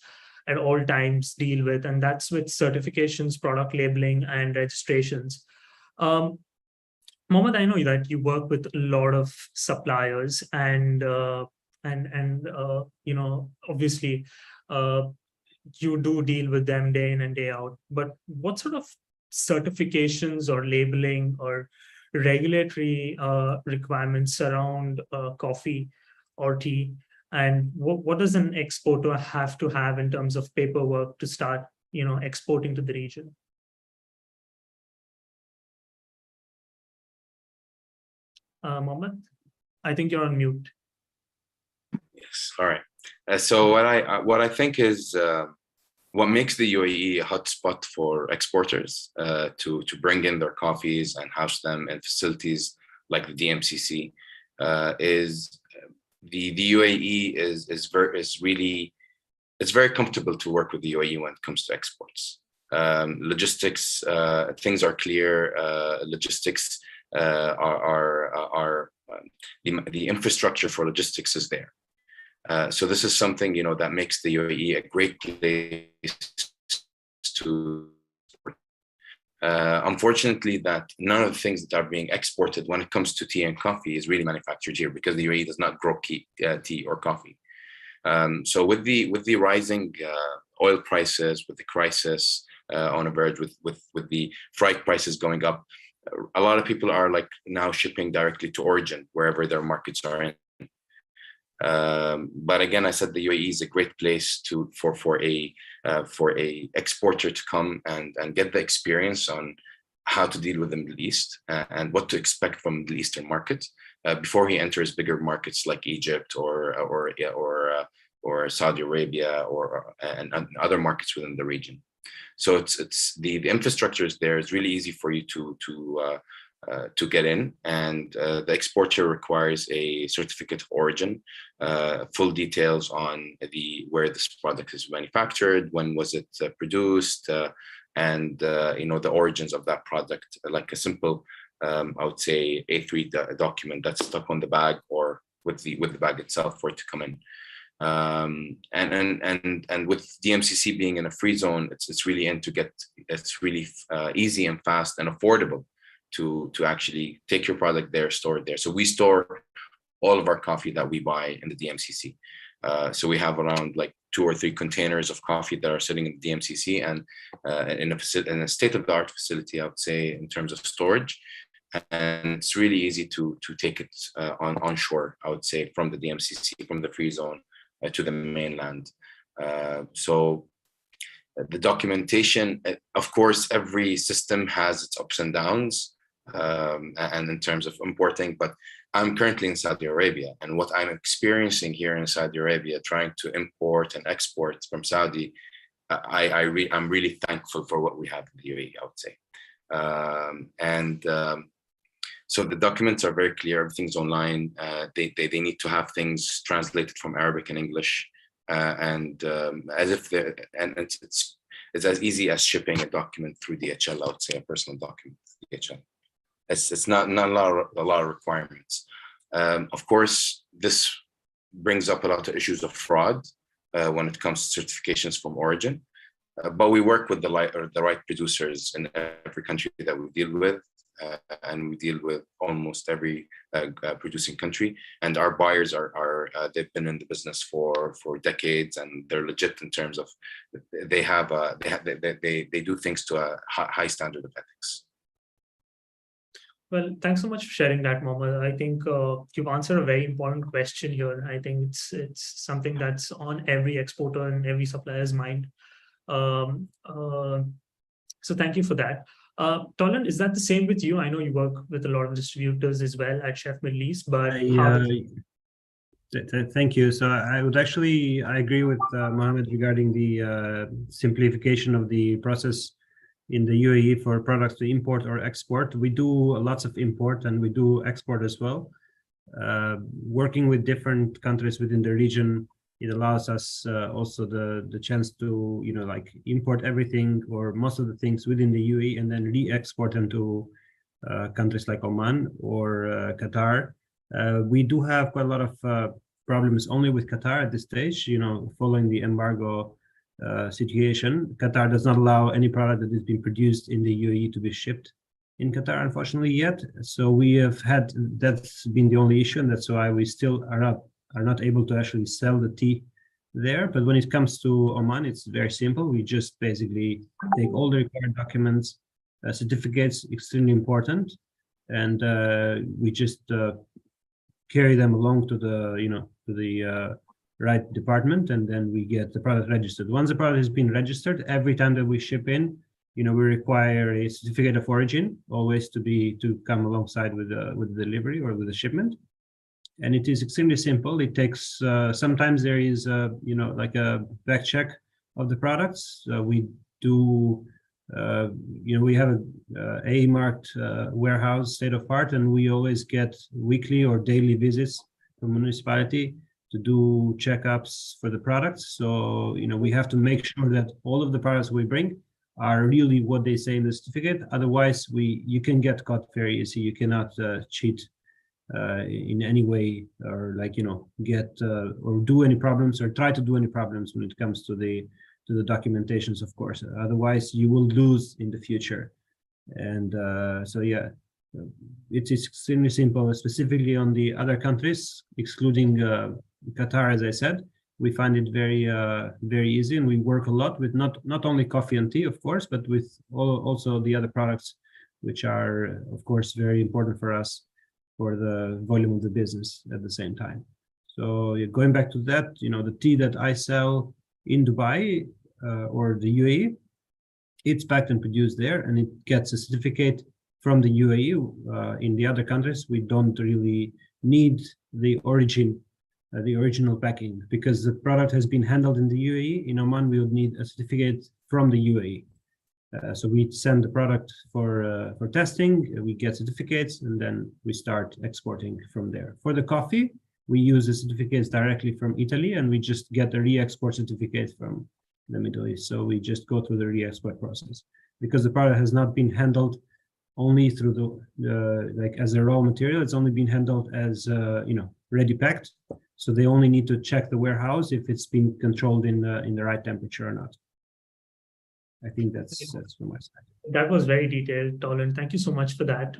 [SPEAKER 1] at all times deal with, and that's with certifications, product labeling, and registrations. Mohammed, I know that you work with a lot of suppliers, and you know, obviously, you do deal with them day in and day out. But what sort of certifications or labeling or regulatory requirements surround coffee or tea? And what does an exporter have to have in terms of paperwork to start, you know, exporting to the region? Mohammed, I think you're on mute.
[SPEAKER 4] Yes. All right. So what I think is what makes the UAE a hotspot for exporters to bring in their coffees and house them in facilities like the DMCC is the UAE is really, it's very comfortable to work with the UAE when it comes to exports. Logistics, things are clear. Logistics the infrastructure for logistics is there. So this is something, you know, that makes the UAE a great place to. Unfortunately, that none of the things that are being exported when it comes to tea and coffee is really manufactured here because the UAE does not grow tea or coffee. So with the rising oil prices, with the crisis on a verge, with the freight prices going up, a lot of people are like now shipping directly to origin wherever their markets are in. But again, I said the UAE is a great place for a exporter to come and get the experience on how to deal with the Middle East and what to expect from the Middle Eastern market before he enters bigger markets like Egypt or Saudi Arabia and other markets within the region. So it's the infrastructure is there. It's really easy for you to get in, and the exporter requires a certificate of origin, full details on where this product is manufactured, when was it produced, and you know, the origins of that product, like a simple I would say A3 document that's stuck on the bag or with the bag itself for it to come in. And with DMCC being in a free zone, it's really it's really easy and fast and affordable to actually take your product there, store it there. So we store all of our coffee that we buy in the DMCC. So we have around like 2 or 3 containers of coffee that are sitting in the DMCC and in a state-of-the-art facility, I would say, in terms of storage. And it's really easy to take it on shore, I would say, from the DMCC, from the free zone to the mainland. So the documentation, of course, every system has its ups and downs, and in terms of importing, but I'm currently in Saudi Arabia, and what I'm experiencing here in Saudi Arabia, trying to import and export from Saudi, I'm really thankful for what we have in the UAE, I would say. So the documents are very clear. Everything's online. They need to have things translated from Arabic and English, as if it's as easy as shipping a document through DHL. I would say a personal document through DHL. It's not a lot of requirements. Of course, this brings up a lot of issues of fraud when it comes to certifications from origin. But we work with the right producers in every country that we deal with. and we deal with almost every producing country. And our buyers are they've been in the business for decades, and they're legit in terms of they do things to a high standard of ethics.
[SPEAKER 1] Well, thanks so much for sharing that, Mohammed. I think you've answered a very important question here. I think it's something that's on every exporter and every supplier's mind. So thank you for that. Tolan, is that the same with you? I know you work with a lot of distributors as well at Chef Middle East, but
[SPEAKER 3] thank you. So I agree with Mohammed regarding the simplification of the process in the UAE for products to import or export. We do lots of import and we do export as well. Working with different countries within the region, it allows us also the chance to, like import everything or most of the things within the UAE and then re-export them to countries like Oman or Qatar. We do have quite a lot of problems only with Qatar at this stage, following the embargo situation. Qatar does not allow any product that has been produced in the UAE to be shipped in Qatar, unfortunately, yet. So we have had, that's been the only issue, and that's why we still are not able to actually sell the tea there. But when it comes to Oman, it's very simple. We just basically take all the required documents, certificates, extremely important, and we just carry them along to the right department, and then we get the product registered. Once the product has been registered, every time that we ship in, we require a certificate of origin always to come alongside with the delivery or with the shipment. And it is extremely simple. It takes sometimes there is like a back check of the products. We do we have a marked warehouse, state of art, and we always get weekly or daily visits from municipality to do checkups for the products. So, we have to make sure that all of the products we bring are really what they say in the certificate. Otherwise, you can get caught very easy. You cannot cheat in any way, or get or do any problems or try to do any problems when it comes to the documentations, of course. Otherwise, you will lose in the future. And so, yeah. It is extremely simple, specifically on the other countries, excluding Qatar, as I said. We find it very, very easy, and we work a lot with not only coffee and tea, of course, but with also the other products, which are, of course, very important for us for the volume of the business at the same time. So going back to that, the tea that I sell in Dubai or the UAE, it's packed and produced there, and it gets a certificate from the UAE. In the other countries, we don't really need the original packing, because the product has been handled in the UAE. In Oman, we would need a certificate from the UAE. So we send the product for testing, we get certificates, and then we start exporting from there. For the coffee, we use the certificates directly from Italy, and we just get a re-export certificate from the Middle East. So we just go through the re-export process, because the product has not been handled only through the as a raw material. It's only been handled as ready packed. So they only need to check the warehouse if it's been controlled in the right temperature or not. I think that's from my side.
[SPEAKER 1] That was very detailed, Tolan. Thank you so much for that.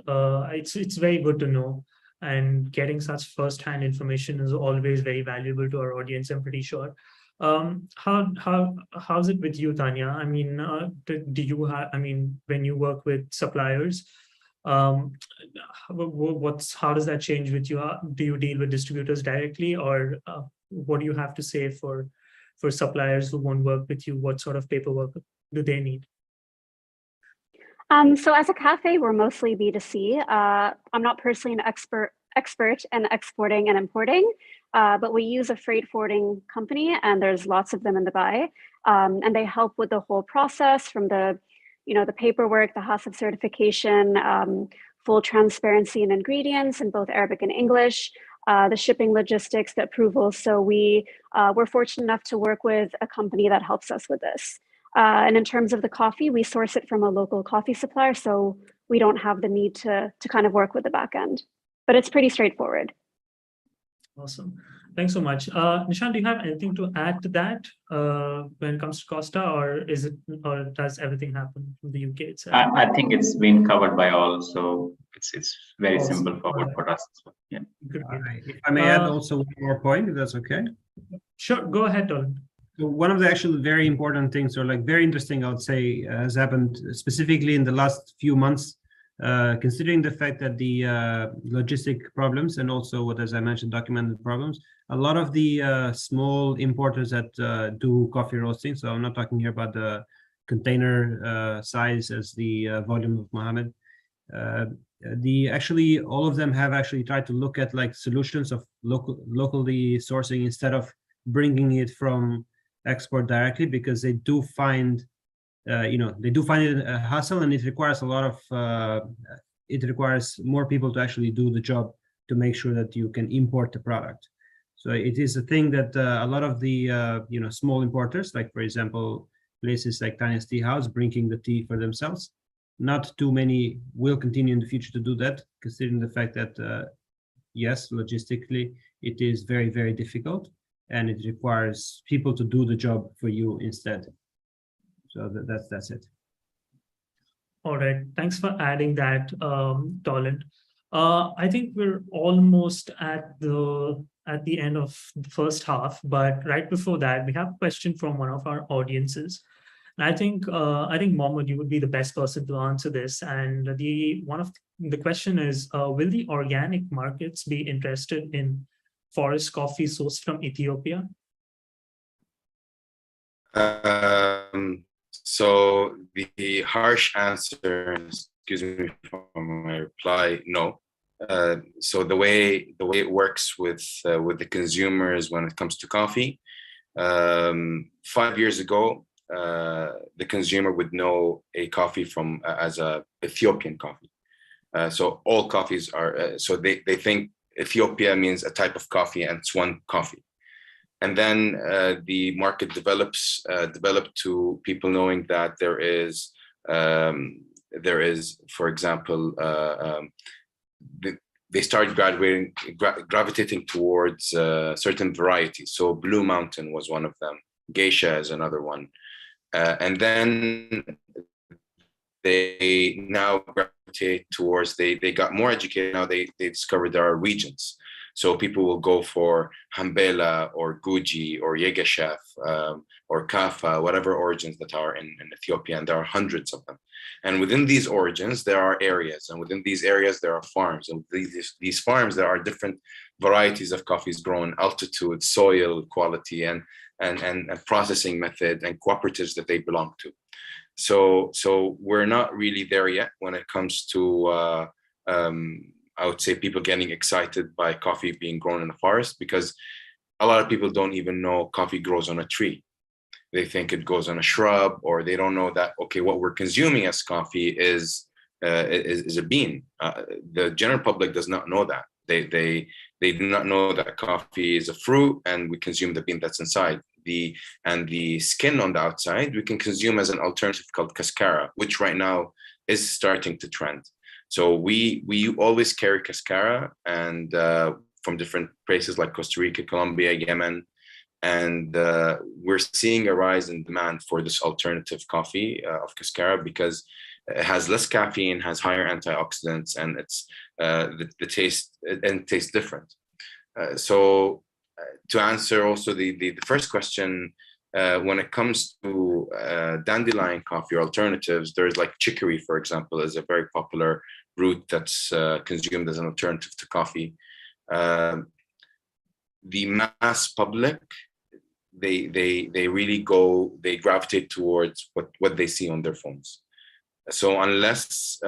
[SPEAKER 1] It's very good to know, and getting such first-hand information is always very valuable to our audience, I'm pretty sure. How's it with you, Tanya? I mean, do you have? I mean, when you work with suppliers, how does that change with you? Do you deal with distributors directly, or what do you have to say for suppliers who won't work with you? What sort of paperwork do they need?
[SPEAKER 2] So as a cafe, we're mostly B2C. I'm not personally an expert in exporting and importing, but we use a freight forwarding company, and there's lots of them in Dubai, and they help with the whole process, from the paperwork, the HACCP certification, full transparency in ingredients in both Arabic and English, the shipping logistics, the approvals. So we're fortunate enough to work with a company that helps us with this. And in terms of the coffee, we source it from a local coffee supplier, so we don't have the need to kind of work with the back end. But it's pretty straightforward.
[SPEAKER 1] Awesome. Thanks so much. Nishan, do you have anything to add to that when it comes to Costa, or does everything happen from the UK itself?
[SPEAKER 5] I think it's been covered by all, so it's very
[SPEAKER 1] Awesome.
[SPEAKER 5] simple forward for us. So, yeah.
[SPEAKER 1] Good.
[SPEAKER 3] If I may add also one more point, if that's okay.
[SPEAKER 1] Sure, go ahead, Tolan.
[SPEAKER 3] So one of the actually very important things, or like very interesting, I would say, has happened specifically in the last few months, considering the fact that the logistic problems and also what, as I mentioned, documented problems, a lot of the small importers that do coffee roasting, so I'm not talking here about the container size as the volume of Mohammed, actually all of them have actually tried to look at like solutions of locally sourcing instead of bringing it from export directly, because they do find it a hassle, and it requires a lot of it requires more people to actually do the job to make sure that you can import the product. So it is a thing that a lot of the small importers, like for example places like Tanya's Tea House, bringing the tea for themselves, not too many will continue in the future to do that, considering the fact that yes, logistically it is very, very difficult, and it requires people to do the job for you instead. So that's it.
[SPEAKER 1] All right, thanks for adding that, Tolan. I think we're almost at the end of the first half, but right before that, we have a question from one of our audiences. And I think Mohammed, you would be the best person to answer this. And the question is, will the organic markets be interested in forest coffee sourced from Ethiopia?
[SPEAKER 4] So the harsh answer, excuse me for my reply, no. So the way it works with the consumers when it comes to coffee, 5 years ago, the consumer would know a coffee from as a Ethiopian coffee. So all coffees are so they think Ethiopia means a type of coffee and it's one coffee. And then the market developed to people knowing that there is, for example, they started gravitating towards certain varieties. So Blue Mountain was one of them. Geisha is another one. And then they now gravitate towards, they got more educated. Now they discovered there are regions. So people will go for Hambela or Guji or Yegeshef or Kafa, whatever origins that are in Ethiopia, and there are hundreds of them. And within these origins, there are areas, and within these areas, there are farms. And these farms, there are different varieties of coffees grown, altitude, soil quality, and processing method, and cooperatives that they belong to. So we're not really there yet when it comes to I would say people getting excited by coffee being grown in the forest, because a lot of people don't even know coffee grows on a tree. They think it goes on a shrub, or they don't know that, okay, what we're consuming as coffee is a bean. The general public does not know that. They do not know that coffee is a fruit and we consume the bean that's inside. The skin on the outside we can consume as an alternative called cascara, which right now is starting to trend. So we always carry cascara, and from different places like Costa Rica, Colombia, Yemen, and we're seeing a rise in demand for this alternative coffee of cascara, because it has less caffeine, has higher antioxidants, and it's the taste tastes different. So to answer also the first question, when it comes to dandelion coffee or alternatives, there's like chicory, for example, is a very popular root that's consumed as an alternative to coffee. The mass public, they really gravitate towards what they see on their phones. So unless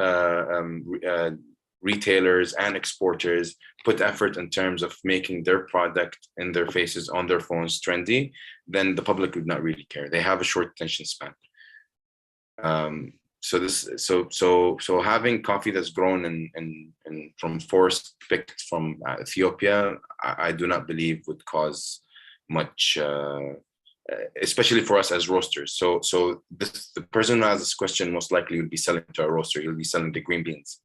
[SPEAKER 4] retailers and exporters put effort in terms of making their product in their faces on their phones trendy, then the public would not really care. They have a short attention span. So having coffee that's grown in from forest picked from Ethiopia, I do not believe would cause much, especially for us as roasters. So the person who has this question most likely would be selling to a roaster. He'll be selling the green beans.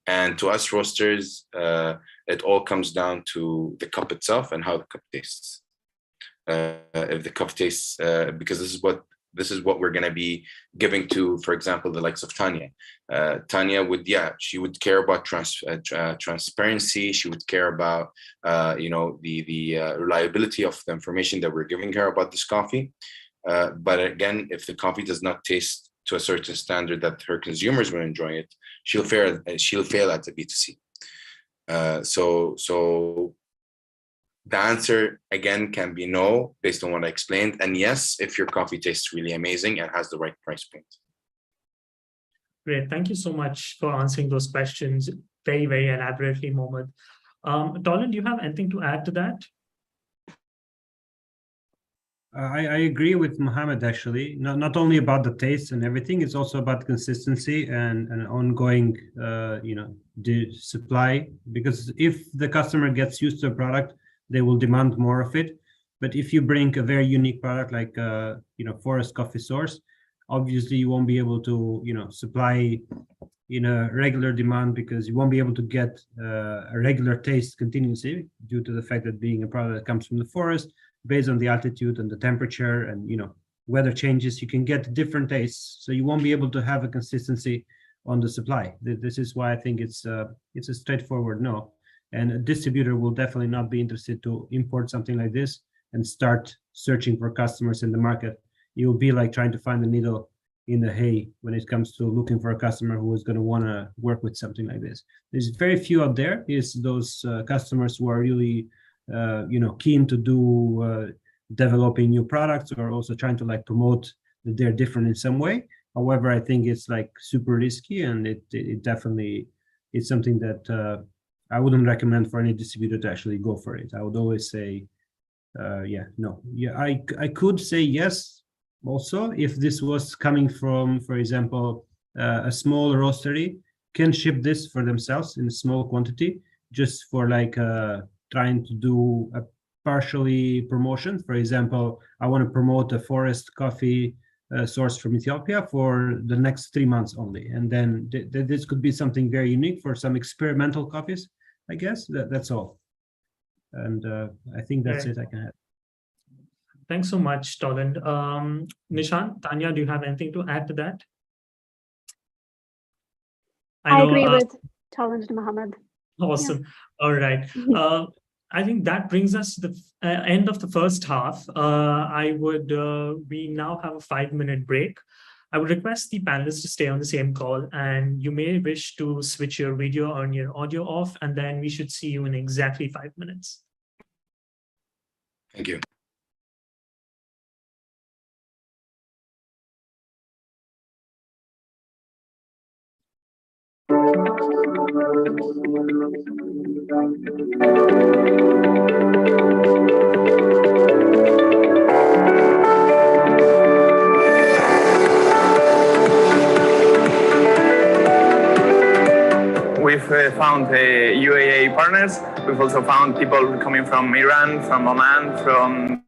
[SPEAKER 4] And to us roasters, it all comes down to the cup itself and how the cup tastes. If the cup tastes, because this is what we're going to be giving to, for example, the likes of Tanya. Tanya would, she would care about transparency. She would care about, the reliability of the information that we're giving her about this coffee. But again, if the coffee does not taste to a certain standard that her consumers will enjoy it, she'll fail at the B2C. So the answer again can be no, based on what I explained, and yes, if your coffee tastes really amazing and has the right price point.
[SPEAKER 1] Great, thank you so much for answering those questions very, very elaborately, Mohammed. Tolan, do you have anything to add to that?
[SPEAKER 3] I agree with Mohammed, actually. Not only about the taste and everything, it's also about consistency and ongoing, the supply. Because if the customer gets used to a product, they will demand more of it. But if you bring a very unique product like, Forest Coffee Source, obviously you won't be able to, supply in a regular demand, because you won't be able to get a regular taste continuously due to the fact that being a product that comes from the forest, based on the altitude and the temperature and weather changes, you can get different tastes. So you won't be able to have a consistency on the supply. This is why I think it's a straightforward no. And a distributor will definitely not be interested to import something like this and start searching for customers in the market. It will be like trying to find a needle in the hay when it comes to looking for a customer who is going to want to work with something like this. There's very few out there. Is those customers who are really keen to do developing new products, or also trying to promote that they're different in some way. However, I think it's super risky, and it definitely is something that I wouldn't recommend for any distributor to actually go for it. I would always say, no. Yeah, I could say yes also if this was coming from, for example, a small roastery can ship this for themselves in a small quantity, just for trying to do a partially promotion. For example, I want to promote a forest coffee source from Ethiopia for the next 3 months only. And then this could be something very unique for some experimental coffees, I guess. That's all. And I think that's it I can add.
[SPEAKER 1] Thanks so much, Tolan. Nishan, Tanya, do you have anything to add to that?
[SPEAKER 2] I agree with Tolan and Mohammed.
[SPEAKER 1] Awesome. Yeah. All right. I think that brings us to the end of the first half. We now have a 5-minute break. I would request the panelists to stay on the same call, and you may wish to switch your video or your audio off, and then we should see you in exactly 5 minutes.
[SPEAKER 4] Thank you.
[SPEAKER 6] We've found UAE partners. We've also found people coming from Iran, from Oman, from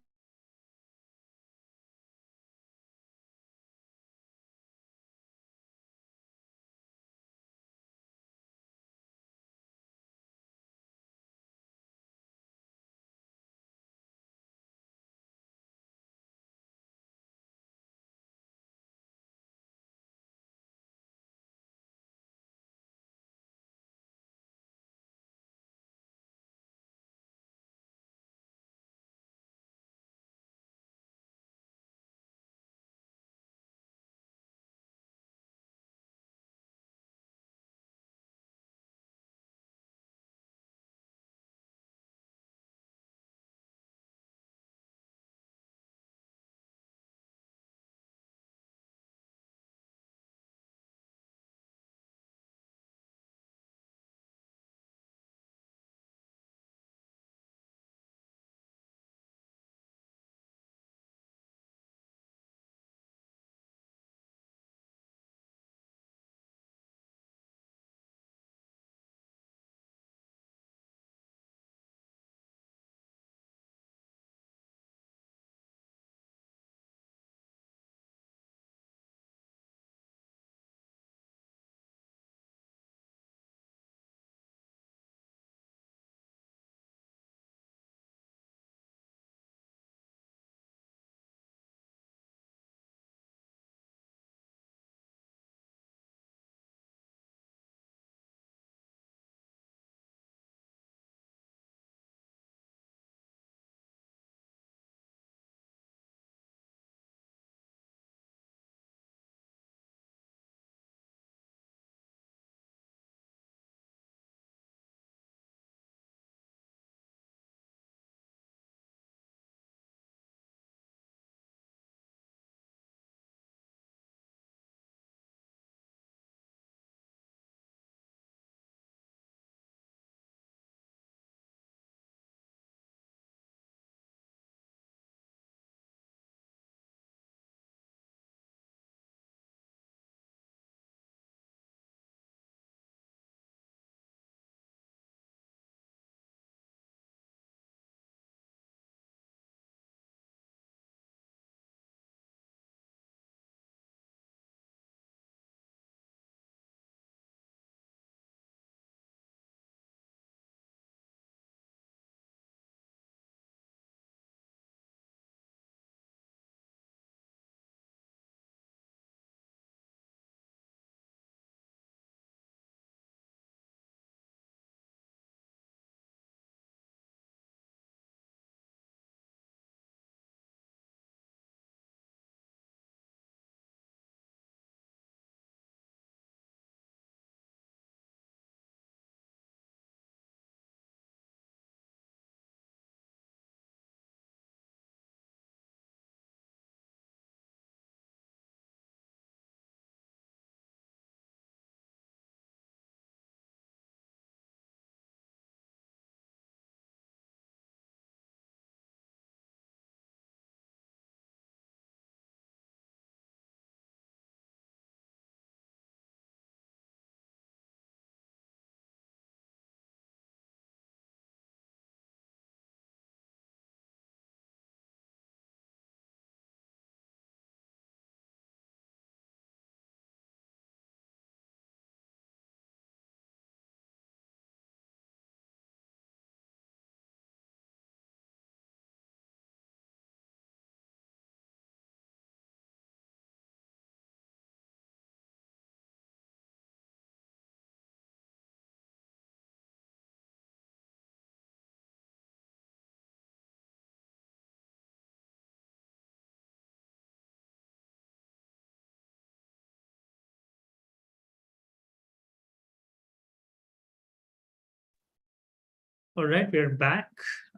[SPEAKER 1] All right, we're back.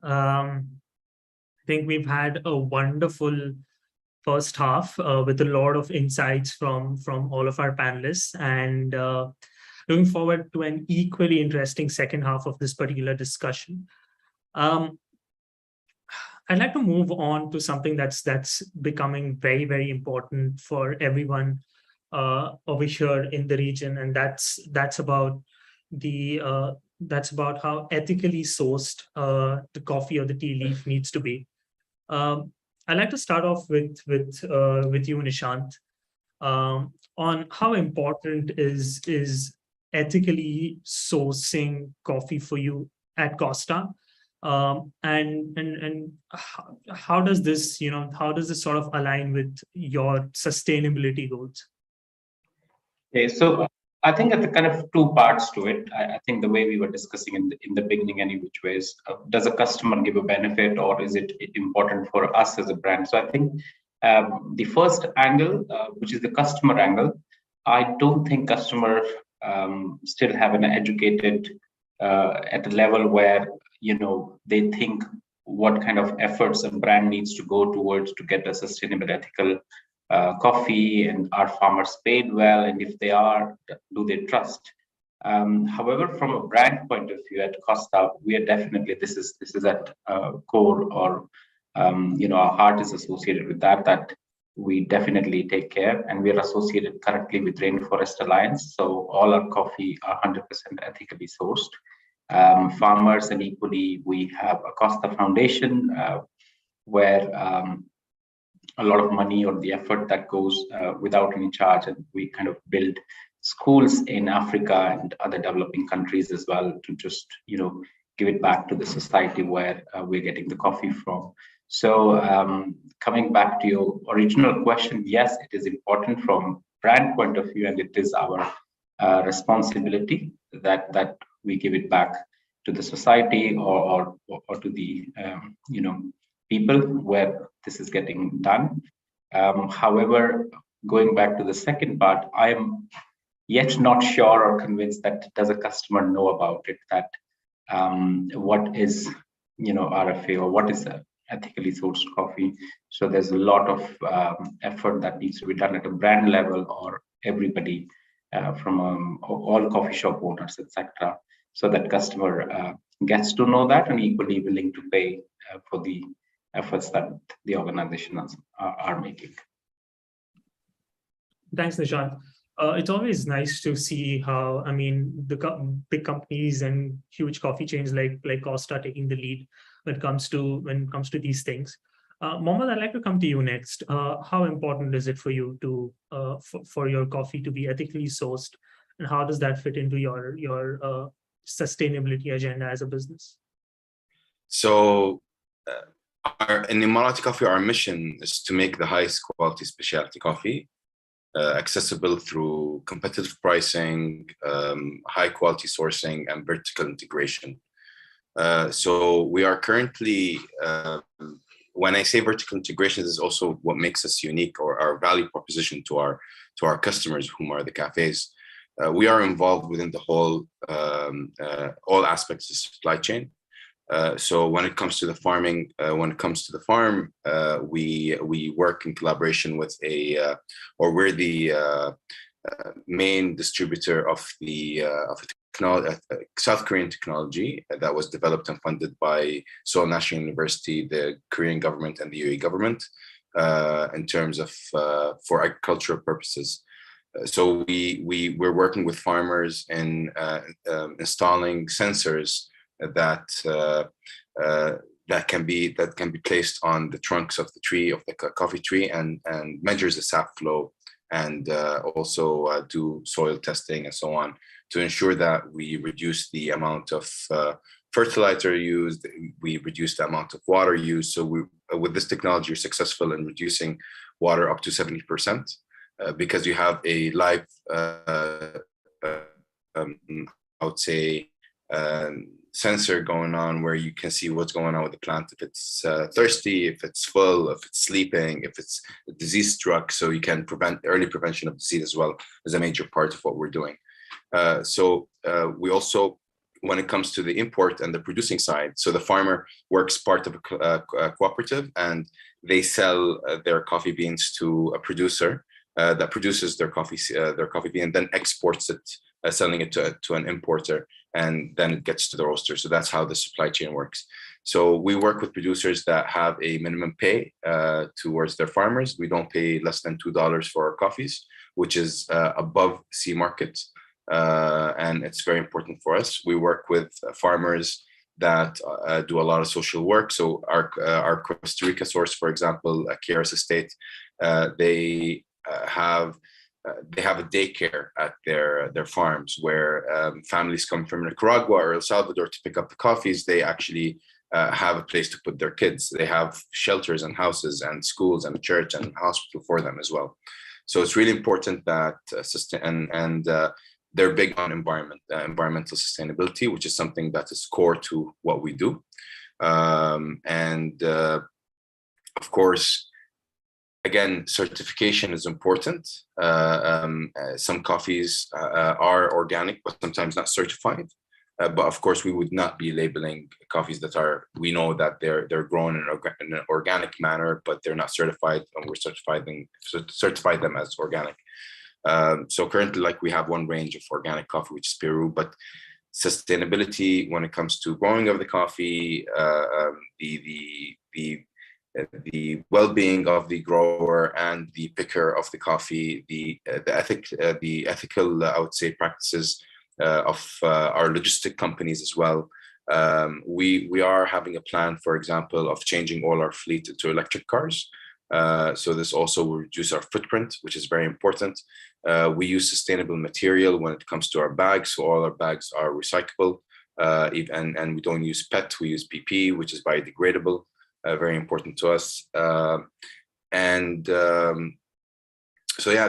[SPEAKER 1] I think we've had a wonderful first half with a lot of insights from all of our panelists, and looking forward to an equally interesting second half of this particular discussion. I'd like to move on to something that's becoming very, very important for everyone over here in the region, and that's about how ethically sourced the coffee or the tea leaf needs to be. I'd like to start off with you, Nishant, on how important is ethically sourcing coffee for you at Costa, and how does this sort of align with your sustainability goals?
[SPEAKER 5] Okay, so I think it's a kind of two parts to it. I think the way we were discussing in the beginning, any which ways, does a customer give a benefit, or is it important for us as a brand? So I think the first angle, which is the customer angle, I don't think customer still have an educated at a level where they think what kind of efforts a brand needs to go towards to get a sustainable, ethical coffee, and are farmers paid well, and if they are, do they trust? However, from a brand point of view at Costa, we are definitely, this is at core, or our heart is associated with that we definitely take care, and we are associated currently with Rainforest Alliance, so all our coffee are 100% ethically sourced. Farmers, and equally we have a Costa Foundation where a lot of money or the effort that goes without any charge, and we kind of build schools in Africa and other developing countries as well to just give it back to the society where we're getting the coffee from. So coming back to your original question, yes, it is important from brand point of view, and it is our responsibility that we give it back to the society or to the people where this is getting done. However, going back to the second part, I am yet not sure or convinced that does a customer know about it, that what is RFA, or what is ethically sourced coffee. So there's a lot of effort that needs to be done at a brand level, or everybody from all coffee shop owners, etc., so that customer gets to know that and equally willing to pay for the efforts that the organizations are making.
[SPEAKER 1] Thanks, Nishant. It's always nice to see how, the big companies and huge coffee chains like Costa taking the lead when it comes to these things. Mohammed, I'd like to come to you next. How important is it for you to for your coffee to be ethically sourced, and how does that fit into your sustainability agenda as a business?
[SPEAKER 4] So in Emirati Coffee, our mission is to make the highest quality specialty coffee accessible through competitive pricing, high quality sourcing, and vertical integration. So we are currently, when I say vertical integration, this is also what makes us unique, or our value proposition to our customers, whom are the cafes. We are involved within the whole, all aspects of supply chain. So when it comes to the farming, when it comes to the farm, we work in collaboration with we're the main distributor of South Korean technology that was developed and funded by Seoul National University, the Korean government, and the UAE government in terms of for agricultural purposes. So we're working with farmers in installing sensors that can be placed on the trunks of the tree, of the coffee tree, and measures the sap flow, and also do soil testing and so on, to ensure that we reduce the amount of fertilizer used, we reduce the amount of water used. So with this technology, you're successful in reducing water up to 70%, because you have a live, I would say, sensor going on where you can see what's going on with the plant, if it's thirsty, if it's full, if it's sleeping, if it's disease struck. So you can prevent, early prevention of disease as well as a major part of what we're doing. So we also, when it comes to the import and the producing side, so the farmer works part of a cooperative, and they sell their coffee beans to a producer that produces their coffee bean and then exports it, selling it to an importer, and then it gets to the roaster. So that's how the supply chain works. So we work with producers that have a minimum pay towards their farmers. We don't pay less than $2 for our coffees, which is above sea market. And it's very important for us. We work with farmers that do a lot of social work. So our Costa Rica source, for example, KRS Estate, they have a daycare at their farms where families come from Nicaragua or El Salvador to pick up the coffees. They actually have a place to put their kids. They have shelters and houses and schools and a church and a hospital for them as well. So it's really important that they're big on environmental sustainability, which is something that is core to what we do. Of course, again, certification is important. Some coffees are organic, but sometimes not certified. But of course, we would not be labeling coffees that we know that they're grown in an organic manner, but they're not certified, and we're certify them as organic. So currently, like, we have one range of organic coffee, which is Peru, but sustainability when it comes to growing of the coffee, the well-being of the grower and the picker of the coffee, the ethical, I would say, practices of our logistic companies as well. We are having a plan, for example, of changing all our fleet to electric cars. So this also will reduce our footprint, which is very important. We use sustainable material when it comes to our bags, so all our bags are recyclable, and we don't use PET, we use PP, which is biodegradable. Very important to us. So yeah,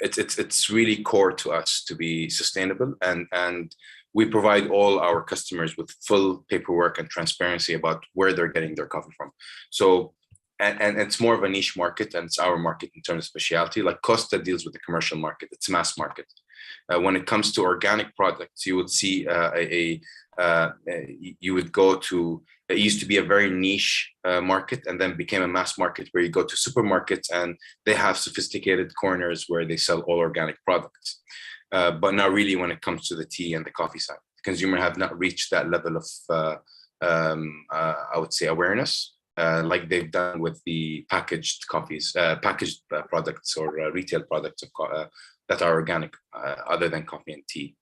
[SPEAKER 4] it's really core to us to be sustainable, and we provide all our customers with full paperwork and transparency about where they're getting their coffee from. So and it's more of a niche market, and it's our market in terms of specialty. Like Costa deals with the commercial market, it's mass market. When it comes to organic products, you would see you would go to, it used to be a very niche market, and then became a mass market where you go to supermarkets and they have sophisticated corners where they sell all organic products. But not really when it comes to the tea and the coffee side. The consumer have not reached that level of, I would say, awareness, like they've done with the packaged coffees, packaged products or retail products that are organic, other than coffee and tea.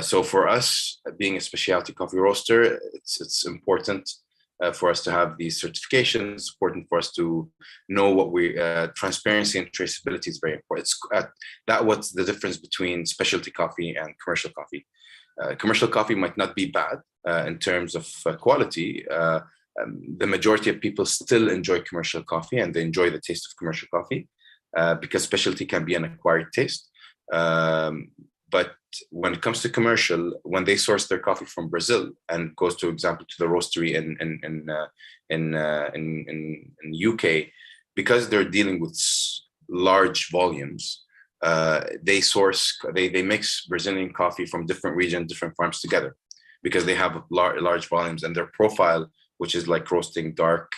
[SPEAKER 4] So for us, being a specialty coffee roaster, it's important for us to have these certifications. It's important for us to know what transparency and traceability is very important. That what's the difference between specialty coffee and commercial coffee. Commercial coffee might not be bad in terms of quality. The majority of people still enjoy commercial coffee, and they enjoy the taste of commercial coffee because specialty can be an acquired taste. But when it comes to commercial, when they source their coffee from Brazil and goes, to example, to the roastery in UK, because they're dealing with large volumes, they mix Brazilian coffee from different regions, different farms together, because they have large volumes, and their profile, which is like roasting dark,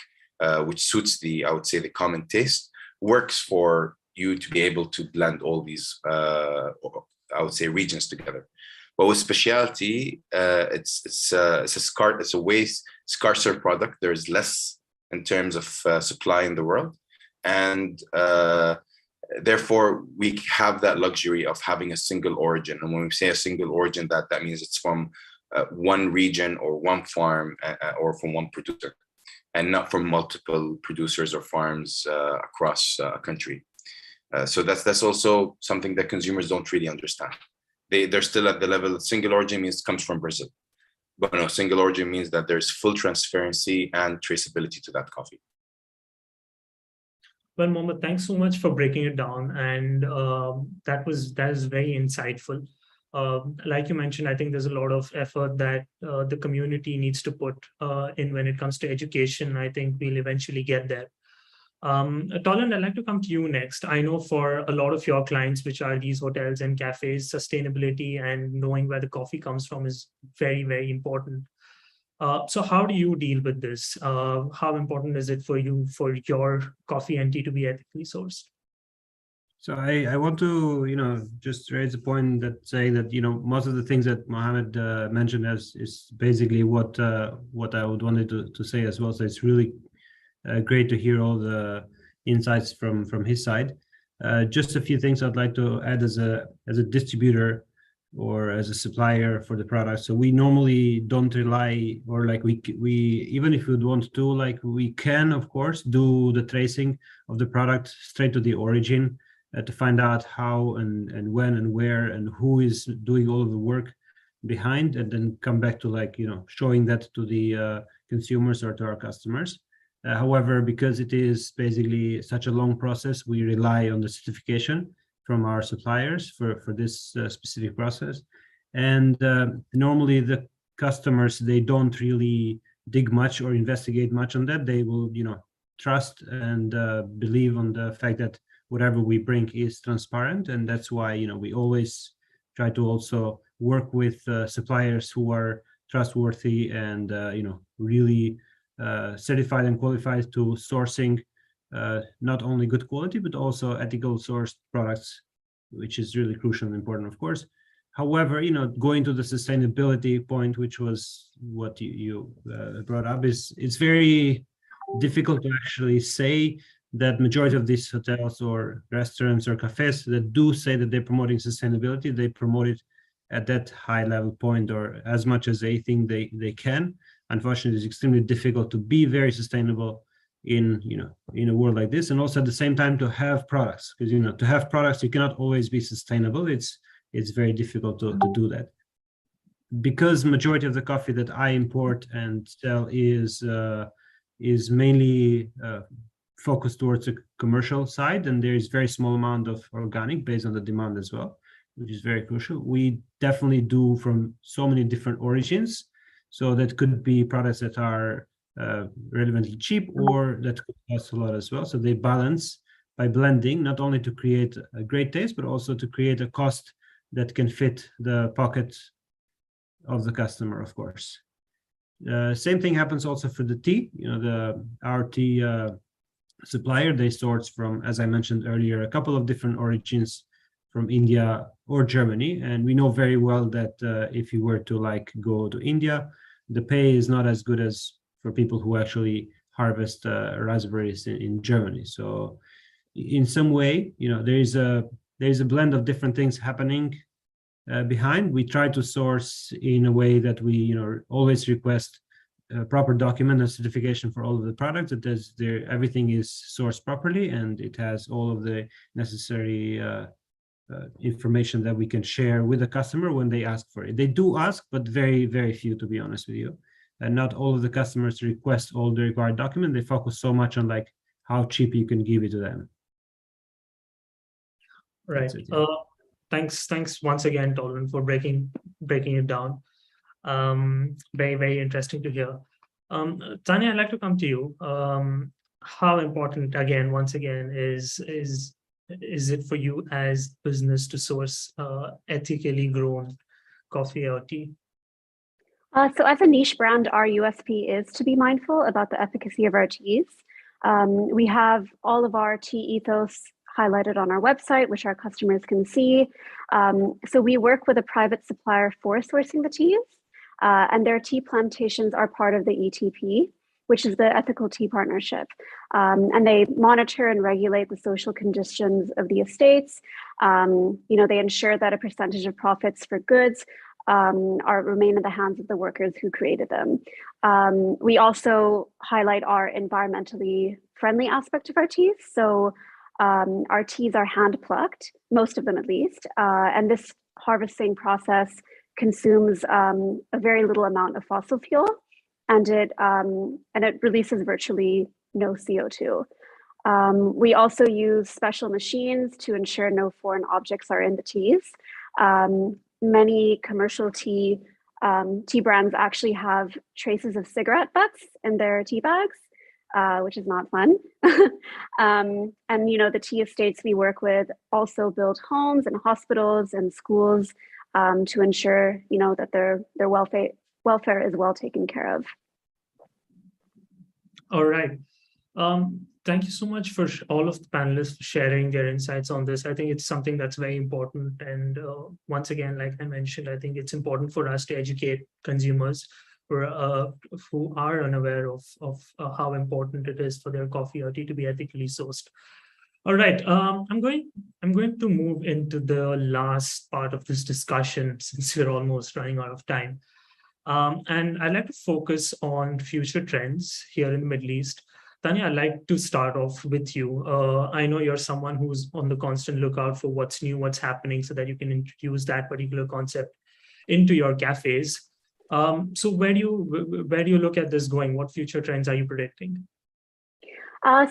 [SPEAKER 4] which suits I would say, the common taste, works for you to be able to blend all these, I would say, regions together. But with specialty, it's a way scarcer product. There's less in terms of supply in the world, and therefore we have that luxury of having a single origin. And when we say a single origin, that means it's from one region or one farm or from one producer, and not from multiple producers or farms across a country. So that's also something that consumers don't really understand. They're still at the level of single origin means it comes from Brazil. But no, single origin means that there's full transparency and traceability to that coffee.
[SPEAKER 1] Well, Mohammed, thanks so much for breaking it down. And that is very insightful. Like you mentioned, I think there's a lot of effort that the community needs to put in when it comes to education. I think we'll eventually get there. Tolan, I'd like to come to you next. I know for a lot of your clients, which are these hotels and cafes, sustainability and knowing where the coffee comes from is very, very important. So how do you deal with this? How important is it for you, for your coffee and tea to be ethically sourced?
[SPEAKER 3] So I want to, just raise a point that saying that, most of the things that Mohammed mentioned is basically what I would wanted to say as well. So it's really great to hear all the insights from his side. Just a few things I'd like to add as a distributor or as a supplier for the product. So we normally don't rely, or like we even if we want to, like we can of course do the tracing of the product straight to the origin to find out how and when and where and who is doing all of the work behind, and then come back to showing that to the consumers or to our customers. However, because it is basically such a long process, we rely on the certification from our suppliers for this specific process. And normally the customers, they don't really dig much or investigate much on that. They will, trust and believe on the fact that whatever we bring is transparent. And that's why, we always try to also work with suppliers who are trustworthy and, really certified and qualified to sourcing not only good quality, but also ethical sourced products, which is really crucial and important, of course. However, going to the sustainability point, which was what you brought up, it's very difficult to actually say that majority of these hotels or restaurants or cafes that do say that they're promoting sustainability, they promote it at that high level point or as much as they think they can. Unfortunately, it's extremely difficult to be very sustainable in a world like this, and also at the same time to have products, because to have products you cannot always be sustainable. It's very difficult to do that, because majority of the coffee that I import and sell is mainly focused towards the commercial side, and there is very small amount of organic based on the demand as well, which is very crucial. We definitely do from so many different origins. So that could be products that are relevantly cheap or that could cost a lot as well. So they balance by blending, not only to create a great taste, but also to create a cost that can fit the pocket of the customer, of course. Same thing happens also for the tea. Our tea supplier, they source from, as I mentioned earlier, a couple of different origins from India or Germany. And we know very well that if you were to go to India, the pay is not as good as for people who actually harvest raspberries in Germany. So in some way, there is a blend of different things happening behind. We try to source in a way that we always request a proper document and certification for all of the products, that everything is sourced properly and it has all of the necessary information that we can share with the customer when they ask for it. They do ask, but very, very few, to be honest with you. And not all of the customers request all the required document. They focus so much on how cheap you can give it to them.
[SPEAKER 1] Right. Thanks once again, Tolan, for breaking it down. Very, very interesting to hear. Tanya, I'd like to come to you. How important, once again, is it for you as business to source ethically grown coffee or tea?
[SPEAKER 2] So as a niche brand, our USP is to be mindful about the efficacy of our teas. We have all of our tea ethos highlighted on our website, which our customers can see. So we work with a private supplier for sourcing the teas, and their tea plantations are part of the ETP, which is the Ethical Tea Partnership. And they monitor and regulate the social conditions of the estates. They ensure that a percentage of profits for goods remain in the hands of the workers who created them. We also highlight our environmentally friendly aspect of our teas. So our teas are hand plucked, most of them at least, and this harvesting process consumes a very little amount of fossil fuel, and it releases virtually no CO2. We also use special machines to ensure no foreign objects are in the teas. Many commercial tea brands actually have traces of cigarette butts in their tea bags. which is not fun. And the tea estates we work with also build homes and hospitals and schools to ensure that their welfare is well taken care of.
[SPEAKER 1] All right. Thank you so much for all of the panelists for sharing their insights on this. I think it's something that's very important. And once again, like I mentioned, I think it's important for us to educate consumers who are unaware of how important it is for their coffee or tea to be ethically sourced. All right, I'm going to move into the last part of this discussion since we're almost running out of time. And I'd like to focus on future trends here in the Middle East. Tanya, I'd like to start off with you. I know you're someone who's on the constant lookout for what's new, what's happening, so that you can introduce that particular concept into your cafes. So where do you look at this going? What future trends are you predicting?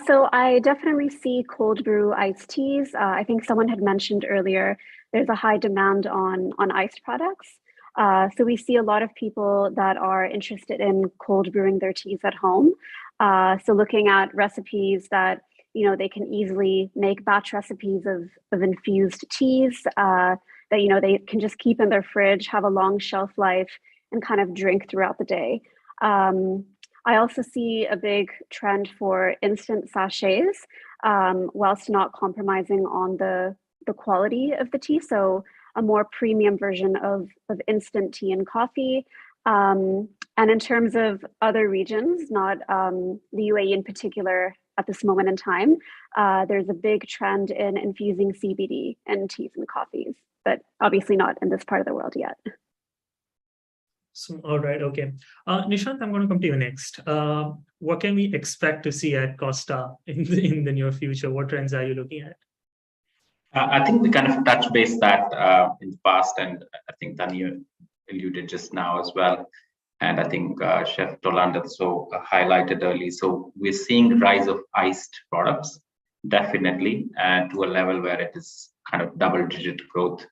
[SPEAKER 2] So I definitely see cold brew iced teas. I think someone had mentioned earlier, there's a high demand on iced products. So we see a lot of people that are interested in cold brewing their teas at home. So looking at recipes that, they can easily make batch recipes of infused teas that, they can just keep in their fridge, have a long shelf life, and kind of drink throughout the day. I also see a big trend for instant sachets, whilst not compromising on the quality of the tea. So a more premium version of instant tea and coffee. And in terms of other regions, not the UAE in particular at this moment in time, there's a big trend in infusing CBD in teas and coffees, but obviously not in this part of the world yet.
[SPEAKER 1] So, all right, okay. Nishant, I'm going to come to you next. What can we expect to see at Costa in the near future? What trends are you looking at?
[SPEAKER 5] I think we kind of touched base that in the past, and I think Tanya alluded just now as well. And I think Chef Toland also highlighted early. So we're seeing rise of iced products, definitely, and to a level where it is kind of double-digit growth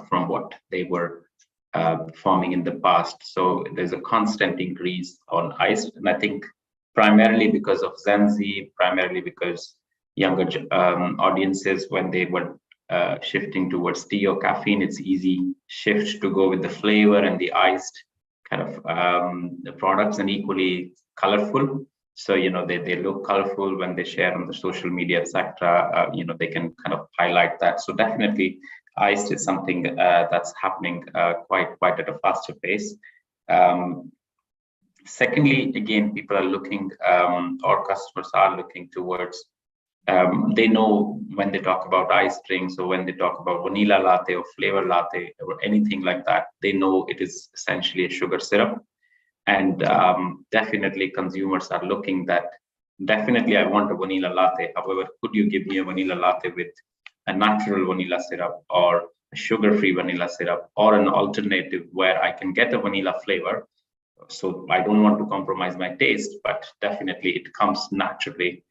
[SPEAKER 5] from what they were performing in the past. So there's a constant increase on iced, and I think primarily because of Gen Z, primarily because younger audiences, when they were shifting towards tea or caffeine, it's easy shift to go with the flavor and the iced kind of the products, and equally colorful. So they look colorful when they share on the social media, etc. They can kind of highlight that. So definitely, iced is something that's happening quite at a faster pace. Secondly, again, people are looking, or customers are looking towards. They know when they talk about iced drinks, or when they talk about vanilla latte or flavor latte or anything like that, they know it is essentially a sugar syrup. And definitely consumers are looking that, definitely I want a vanilla latte. However, could you give me a vanilla latte with a natural vanilla syrup or a sugar-free vanilla syrup, or an alternative where I can get a vanilla flavor? So I don't want to compromise my taste, but definitely it comes naturally.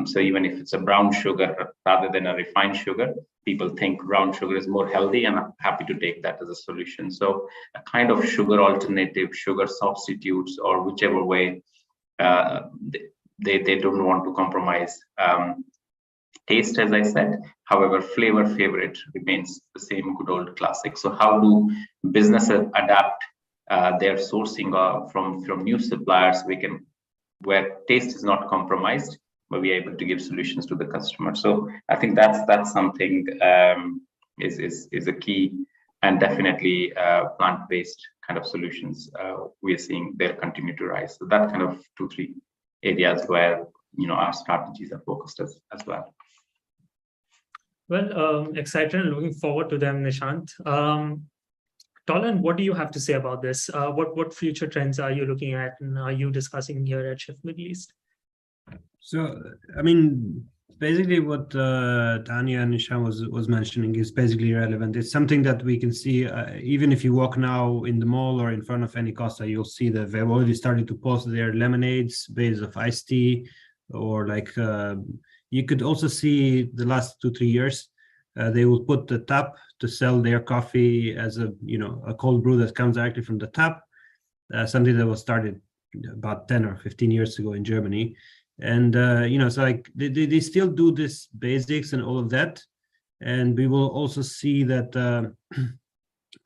[SPEAKER 5] So even if it's a brown sugar rather than a refined sugar, people think brown sugar is more healthy, and I'm happy to take that as a solution. So a kind of sugar alternative, sugar substitutes, or whichever way, they don't want to compromise taste, as I said. However, flavor favorite remains the same good old classic. So how do businesses adapt their sourcing from new suppliers where taste is not compromised, but we are able to give solutions to the customer? So I think that's something is a key, and definitely plant-based kind of solutions we are seeing there continue to rise. So that kind of 2-3 areas where our strategies are focused as well.
[SPEAKER 1] Well, excited and looking forward to them, Nishant. Toland, what do you have to say about this? What future trends are you looking at, and are you discussing here at Chef Middle East?
[SPEAKER 3] So, I mean, basically what Tanya and Nishant was mentioning is basically relevant. It's something that we can see, even if you walk now in the mall or in front of any Costa, you'll see that they've already started to post their lemonades based of iced tea, or like you could also see the last 2-3 years, they will put the tap to sell their coffee as a cold brew that comes directly from the tap, something that was started about 10 or 15 years ago in Germany. And so like they still do this basics and all of that. And we will also see that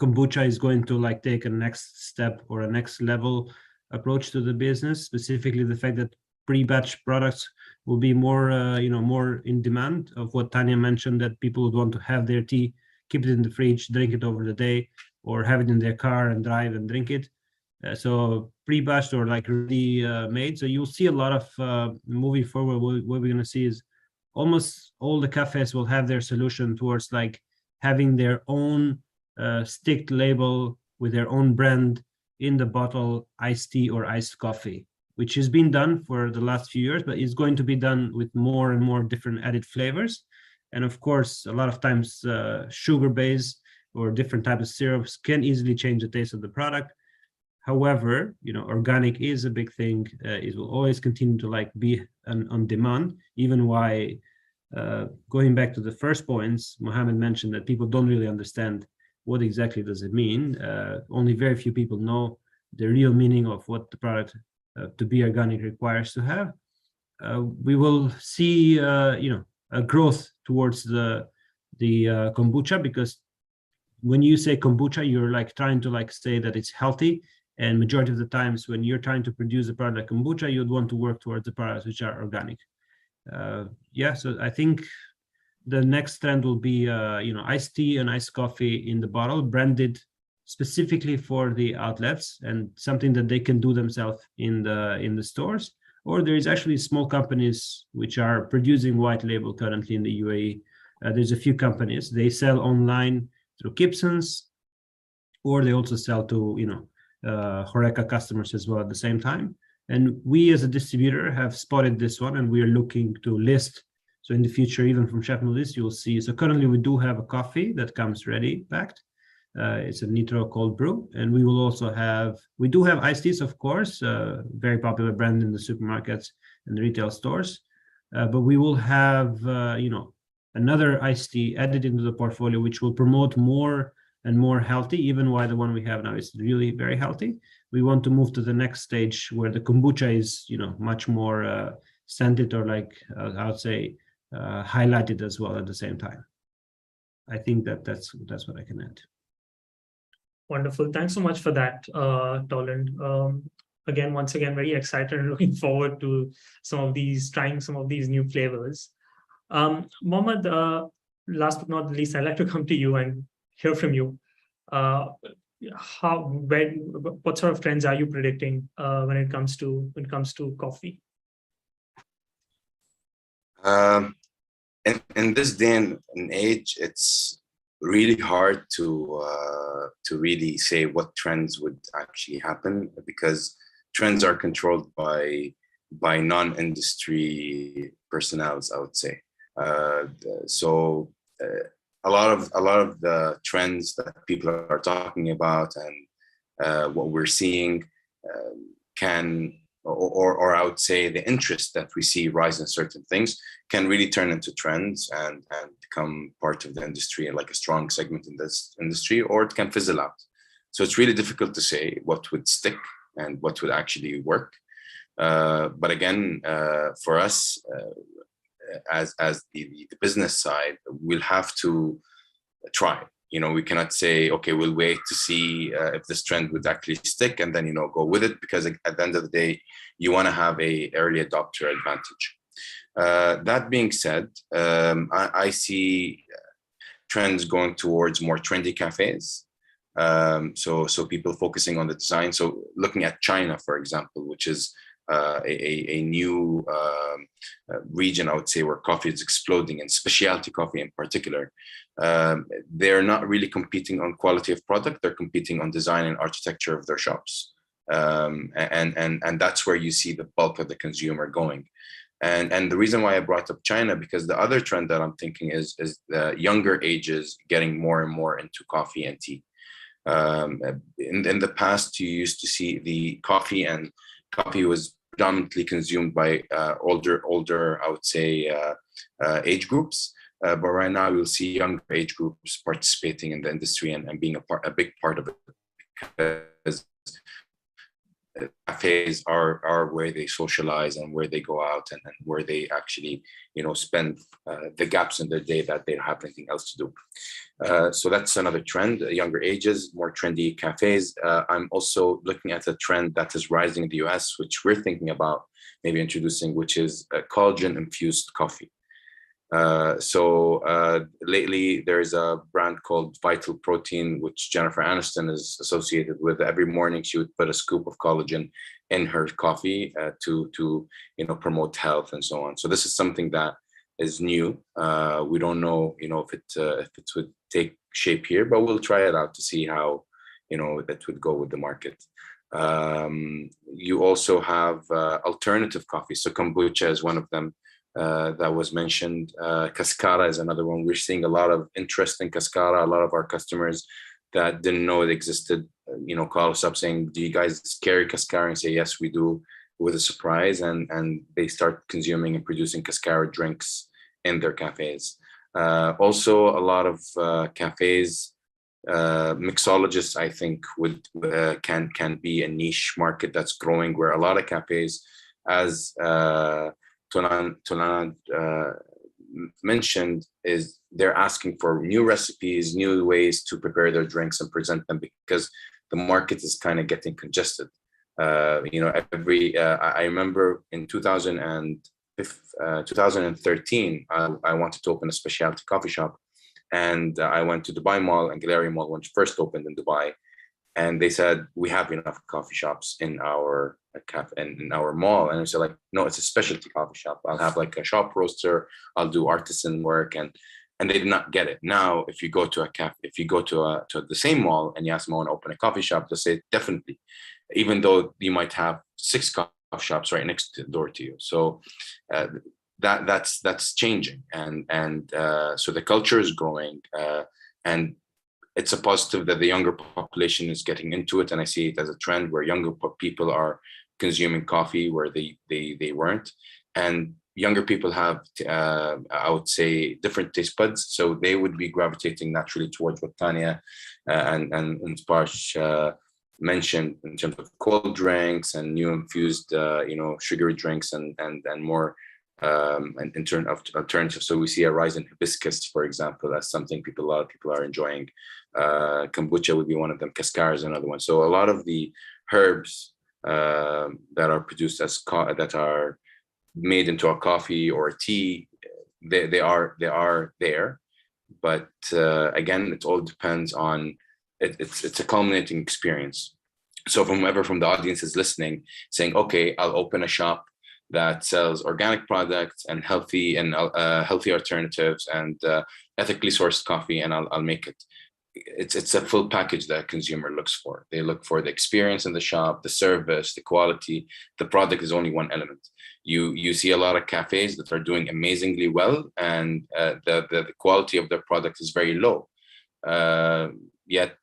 [SPEAKER 3] kombucha is going to like take a next step or a next level approach to the business, specifically the fact that pre-batch products will be more more in demand, of what Tanya mentioned, that people would want to have their tea, keep it in the fridge, drink it over the day, or have it in their car and drive and drink it. So pre-batched or like ready made. So you'll see a lot of moving forward. What we're going to see is almost all the cafes will have their solution towards like having their own sticked label with their own brand in the bottle, iced tea or iced coffee, which has been done for the last few years, but it's going to be done with more and more different added flavors. And of course, a lot of times sugar-based or different types of syrups can easily change the taste of the product. However, organic is a big thing. It will always continue to like be on demand, even why going back to the first points, Mohammed mentioned that people don't really understand what exactly does it mean. Only very few people know the real meaning of what the product to be organic requires to have. We will see, a growth towards the kombucha, because when you say kombucha, you're like trying to like say that it's healthy. And majority of the times when you're trying to produce a product like kombucha, you'd want to work towards the products which are organic. So I think the next trend will be, iced tea and iced coffee in the bottle, branded specifically for the outlets, and something that they can do themselves in the stores. Or there is actually small companies which are producing white label currently in the UAE. There's a few companies, they sell online through Gibson's, or they also sell to, Horeca customers as well at the same time. And we as a distributor have spotted this one, and we are looking to list. So in the future, even from Chef Majlis, you will see. So currently we do have a coffee that comes ready packed. It's a Nitro cold brew. And we will also we do have iced teas, of course, very popular brand in the supermarkets and the retail stores. But we will have, another iced tea added into the portfolio, which will promote more and more healthy, even while the one we have now is really very healthy. We want to move to the next stage where the kombucha is, much more scented, or like I would say, highlighted as well at the same time. I think that's what I can add.
[SPEAKER 1] Wonderful. Thanks so much for that, Toland. Once again, very excited and looking forward to trying some of these new flavors. Mohammed, last but not least, I'd like to come to you and hear from you. What sort of trends are you predicting when it comes to coffee?
[SPEAKER 4] In this day and age, it's really hard to really say what trends would actually happen, because trends are controlled by non-industry personnel, I would say. A lot of the trends that people are talking about and what we're seeing or I would say the interest that we see rise in certain things can really turn into trends and become part of the industry and like a strong segment in this industry, or it can fizzle out. So it's really difficult to say what would stick and what would actually work. But again, for us, as the business side, we'll have to try. We cannot say, okay, we'll wait to see if this trend would actually stick and then, go with it, because at the end of the day, you want to have a early adopter advantage. That being said, I see trends going towards more trendy cafes. So people focusing on the design. So looking at China, for example, which is a new region, I would say, where coffee is exploding, and specialty coffee in particular. They're not really competing on quality of product; they're competing on design and architecture of their shops, and that's where you see the bulk of the consumer going. And the reason why I brought up China, because the other trend that I'm thinking is the younger ages getting more and more into coffee and tea. In the past, you used to see the coffee was predominantly consumed by older, I would say, age groups. But right now, you'll see younger age groups participating in the industry and being a big part of it. Because cafes are where they socialize and where they go out and where they actually, spend the gaps in their day that they don't have anything else to do. So that's another trend, younger ages, more trendy cafes. I'm also looking at a trend that is rising in the US, which we're thinking about maybe introducing, which is collagen infused coffee. Lately there's a brand called Vital Protein, which Jennifer Aniston is associated with. Every morning she would put a scoop of collagen in her coffee to promote health and so on. So this is something that is new. We don't know if it would take shape here, but we'll try it out to see how that would go with the market. You also have alternative coffee. So kombucha is one of them. That was mentioned. Cascara is another one. We're seeing a lot of interest in Cascara. A lot of our customers that didn't know it existed, call us up saying, "Do you guys carry Cascara?" And say, "Yes, we do," with a surprise, and they start consuming and producing Cascara drinks in their cafes. Also, a lot of cafes, mixologists, I think, can be a niche market that's growing, where a lot of cafes, as Tolan mentioned, is they're asking for new recipes, new ways to prepare their drinks and present them, because the market is kind of getting congested. I remember in 2013, I wanted to open a specialty coffee shop, and I went to Dubai Mall and Galleria Mall when it first opened in Dubai. And they said, "We have enough coffee shops in our mall." And I said, like, "No, it's a specialty coffee shop. I'll have like a shop roaster. I'll do artisan work." And they did not get it. Now, if you go to a cafe, if you go to the same mall and you ask them, "I want to open a coffee shop," they'll say, "Definitely," even though you might have 6 coffee shops right next to the door to you. So that's changing, and so the culture is growing, and it's a positive that the younger population is getting into it, and I see it as a trend where younger people are consuming coffee where they weren't, and younger people have, I would say, different taste buds, so they would be gravitating naturally towards what Tanya and Sparsh mentioned in terms of cold drinks and new infused, sugary drinks and more. And in terms of alternatives, so we see a rise in hibiscus, for example, as something a lot of people are enjoying. Kombucha would be one of them. Cascara is another one. So a lot of the herbs that are produced that are made into a coffee or a tea, they are there. But again, it all depends on it's a culminating experience. So from the audience is listening, saying, "Okay, I'll open a shop that sells organic products and healthy alternatives and ethically sourced coffee, and I'll make it." It's a full package that a consumer looks for. They look for the experience in the shop, the service, the quality. The product is only one element. You see a lot of cafes that are doing amazingly well, and the quality of their product is very low. Yet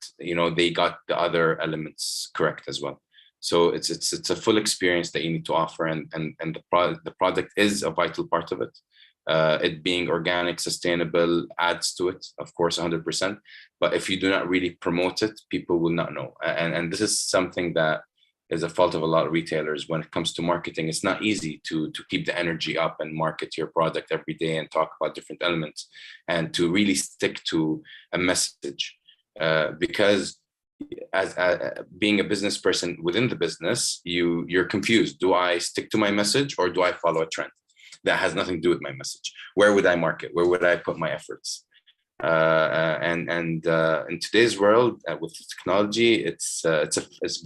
[SPEAKER 4] they got the other elements correct as well. So it's a full experience that you need to offer, and the product is a vital part of it. It being organic, sustainable adds to it, of course, 100%. But if you do not really promote it, people will not know. And this is something that is a fault of a lot of retailers when it comes to marketing. It's not easy to keep the energy up and market your product every day and talk about different elements and to really stick to a message, because as being a business person within the business, you're confused. Do I stick to my message or do I follow a trend that has nothing to do with my message? Where would I market? Where would I put my efforts? And in today's world with technology, it's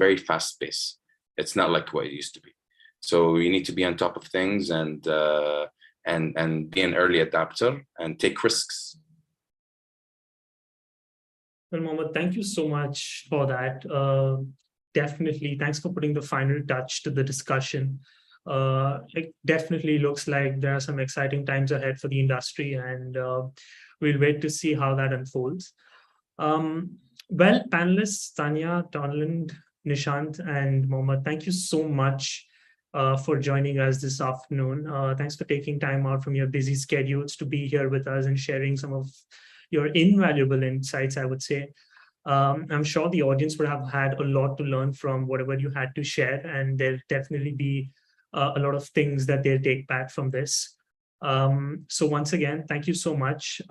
[SPEAKER 4] very fast paced. It's not like what it used to be. So you need to be on top of things and be an early adapter and take risks.
[SPEAKER 1] Well, Mohammed, thank you so much for that. Definitely, thanks for putting the final touch to the discussion. It definitely looks like there are some exciting times ahead for the industry, and we'll wait to see how that unfolds. Well, panelists, Tanya, Donland, Nishant, and Mohammed, thank you so much for joining us this afternoon. Thanks for taking time out from your busy schedules to be here with us and sharing some of your invaluable insights, I would say. I'm sure the audience would have had a lot to learn from whatever you had to share, and there'll definitely be a lot of things that they'll take back from this. So once again, thank you so much.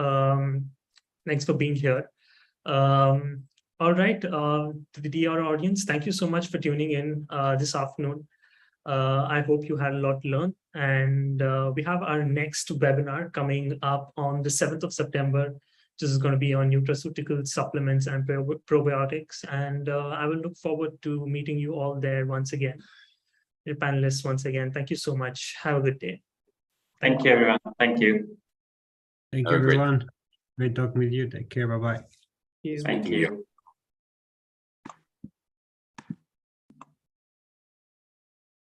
[SPEAKER 1] Thanks for being here. All right, to the DR audience, thank you so much for tuning in this afternoon. I hope you had a lot to learn, and we have our next webinar coming up on the 7th of September. This is going to be on nutraceutical supplements and probiotics, and I will look forward to meeting you all there once again. Your panelists, once again, thank you so much. Have a good day.
[SPEAKER 5] Thank you, everyone. Thank you.
[SPEAKER 3] Thank you, everyone. Great talking with you. Take care. Bye-bye.
[SPEAKER 5] Thank you.